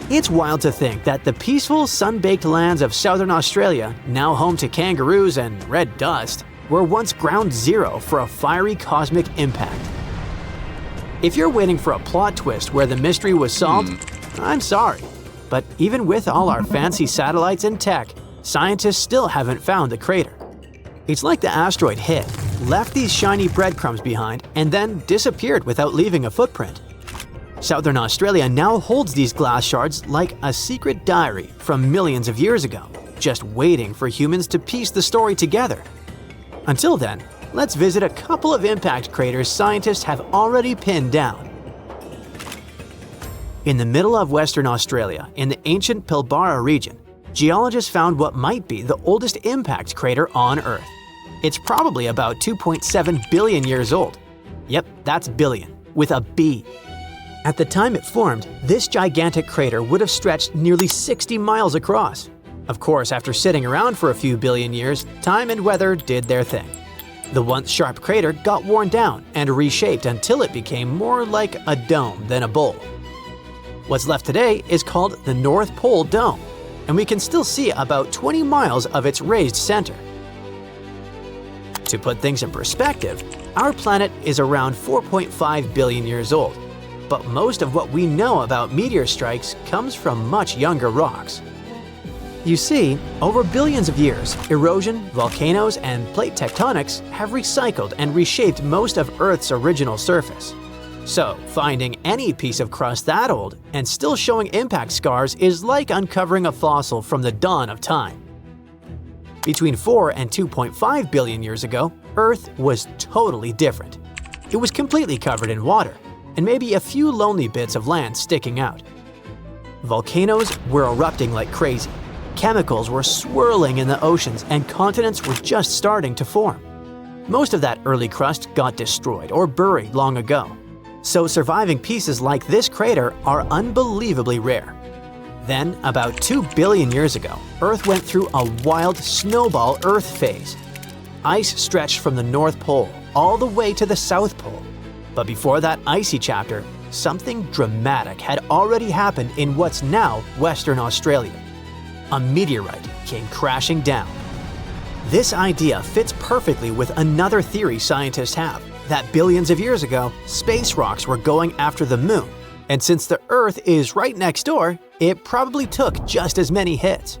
It's wild to think that the peaceful, sun-baked lands of southern Australia, now home to kangaroos and red dust, were once ground zero for a fiery cosmic impact. If you're waiting for a plot twist where the mystery was solved, I'm sorry. But even with all our fancy satellites and tech, scientists still haven't found the crater. It's like the asteroid hit, left these shiny breadcrumbs behind, and then disappeared without leaving a footprint. Southern Australia now holds these glass shards like a secret diary from millions of years ago, just waiting for humans to piece the story together. Until then, let's visit a couple of impact craters scientists have already pinned down. In the middle of Western Australia, in the ancient Pilbara region, geologists found what might be the oldest impact crater on Earth. It's probably about 2.7 billion years old. Yep, that's billion, with a B. At the time it formed, this gigantic crater would have stretched nearly 60 miles across. Of course, after sitting around for a few billion years, time and weather did their thing. The once sharp crater got worn down and reshaped until it became more like a dome than a bowl. What's left today is called the North Pole Dome, and we can still see about 20 miles of its raised center. To put things in perspective, our planet is around 4.5 billion years old, but most of what we know about meteor strikes comes from much younger rocks. You see, over billions of years, erosion, volcanoes, and plate tectonics have recycled and reshaped most of Earth's original surface. So, finding any piece of crust that old and still showing impact scars is like uncovering a fossil from the dawn of time. Between 4 and 2.5 billion years ago, Earth was totally different. It was completely covered in water, and maybe a few lonely bits of land sticking out. Volcanoes were erupting like crazy. Chemicals were swirling in the oceans, and continents were just starting to form. Most of that early crust got destroyed or buried long ago, so surviving pieces like this crater are unbelievably rare. Then, about 2 billion years ago, Earth went through a wild snowball Earth phase. Ice stretched from the North Pole all the way to the South Pole. But before that icy chapter, something dramatic had already happened in what's now Western Australia. A meteorite came crashing down. This idea fits perfectly with another theory scientists have, that billions of years ago, space rocks were going after the moon, and since the Earth is right next door, it probably took just as many hits.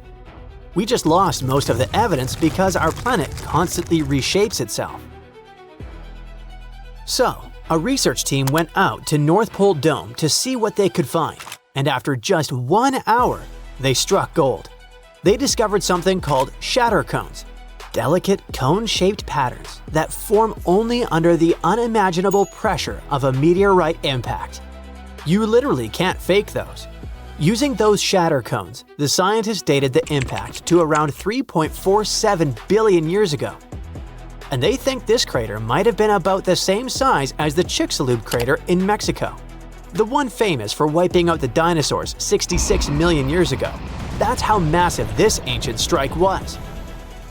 We just lost most of the evidence because our planet constantly reshapes itself. So, a research team went out to North Pole Dome to see what they could find, and after just 1 hour, they struck gold. They discovered something called shatter cones, delicate cone-shaped patterns that form only under the unimaginable pressure of a meteorite impact. You literally can't fake those. Using those shatter cones, the scientists dated the impact to around 3.47 billion years ago. And they think this crater might have been about the same size as the Chicxulub crater in Mexico, the one famous for wiping out the dinosaurs 66 million years ago. That's how massive this ancient strike was.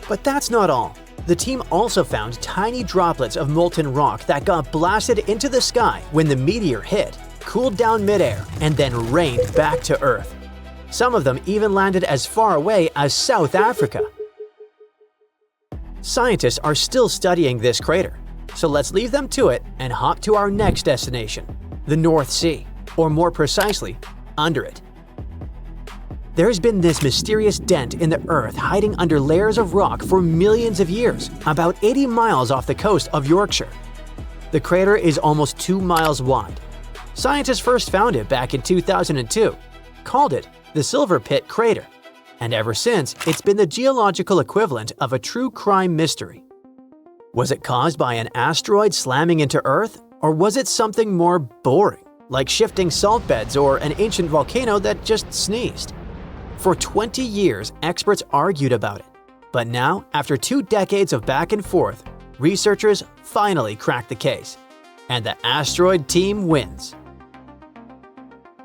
But that's not all. The team also found tiny droplets of molten rock that got blasted into the sky when the meteor hit, cooled down midair, and then rained back to Earth. Some of them even landed as far away as South Africa. Scientists are still studying this crater, so let's leave them to it and hop to our next destination, the North Sea, or more precisely, under it. There's been this mysterious dent in the Earth hiding under layers of rock for millions of years, about 80 miles off the coast of Yorkshire. The crater is almost 2 miles wide. Scientists first found it back in 2002, called it the Silver Pit Crater, and ever since, it's been the geological equivalent of a true crime mystery. Was it caused by an asteroid slamming into Earth, or was it something more boring, like shifting salt beds or an ancient volcano that just sneezed? For 20 years, experts argued about it. But now, after 2 decades of back and forth, researchers finally cracked the case. And the asteroid team wins.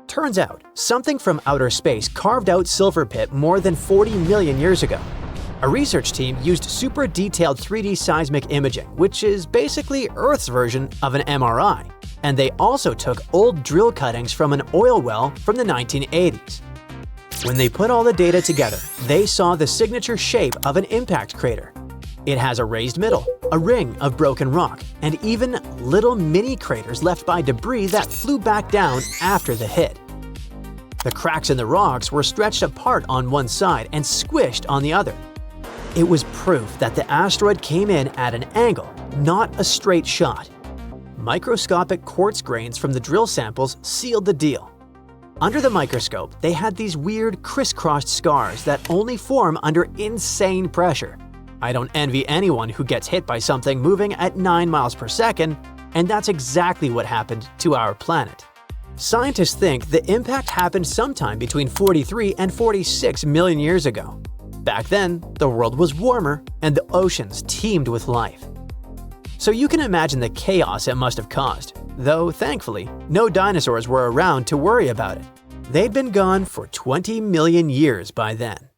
Turns out, something from outer space carved out Silver Pit more than 40 million years ago. A research team used super detailed 3D seismic imaging, which is basically Earth's version of an MRI. And they also took old drill cuttings from an oil well from the 1980s. When they put all the data together, they saw the signature shape of an impact crater. It has a raised middle, a ring of broken rock, and even little mini craters left by debris that flew back down after the hit. The cracks in the rocks were stretched apart on one side and squished on the other. It was proof that the asteroid came in at an angle, not a straight shot. Microscopic quartz grains from the drill samples sealed the deal. Under the microscope, they had these weird crisscrossed scars that only form under insane pressure. I don't envy anyone who gets hit by something moving at 9 miles per second, and that's exactly what happened to our planet. Scientists think the impact happened sometime between 43 and 46 million years ago. Back then, the world was warmer and the oceans teemed with life. So you can imagine the chaos it must have caused, though thankfully, no dinosaurs were around to worry about it. They'd been gone for 20 million years by then.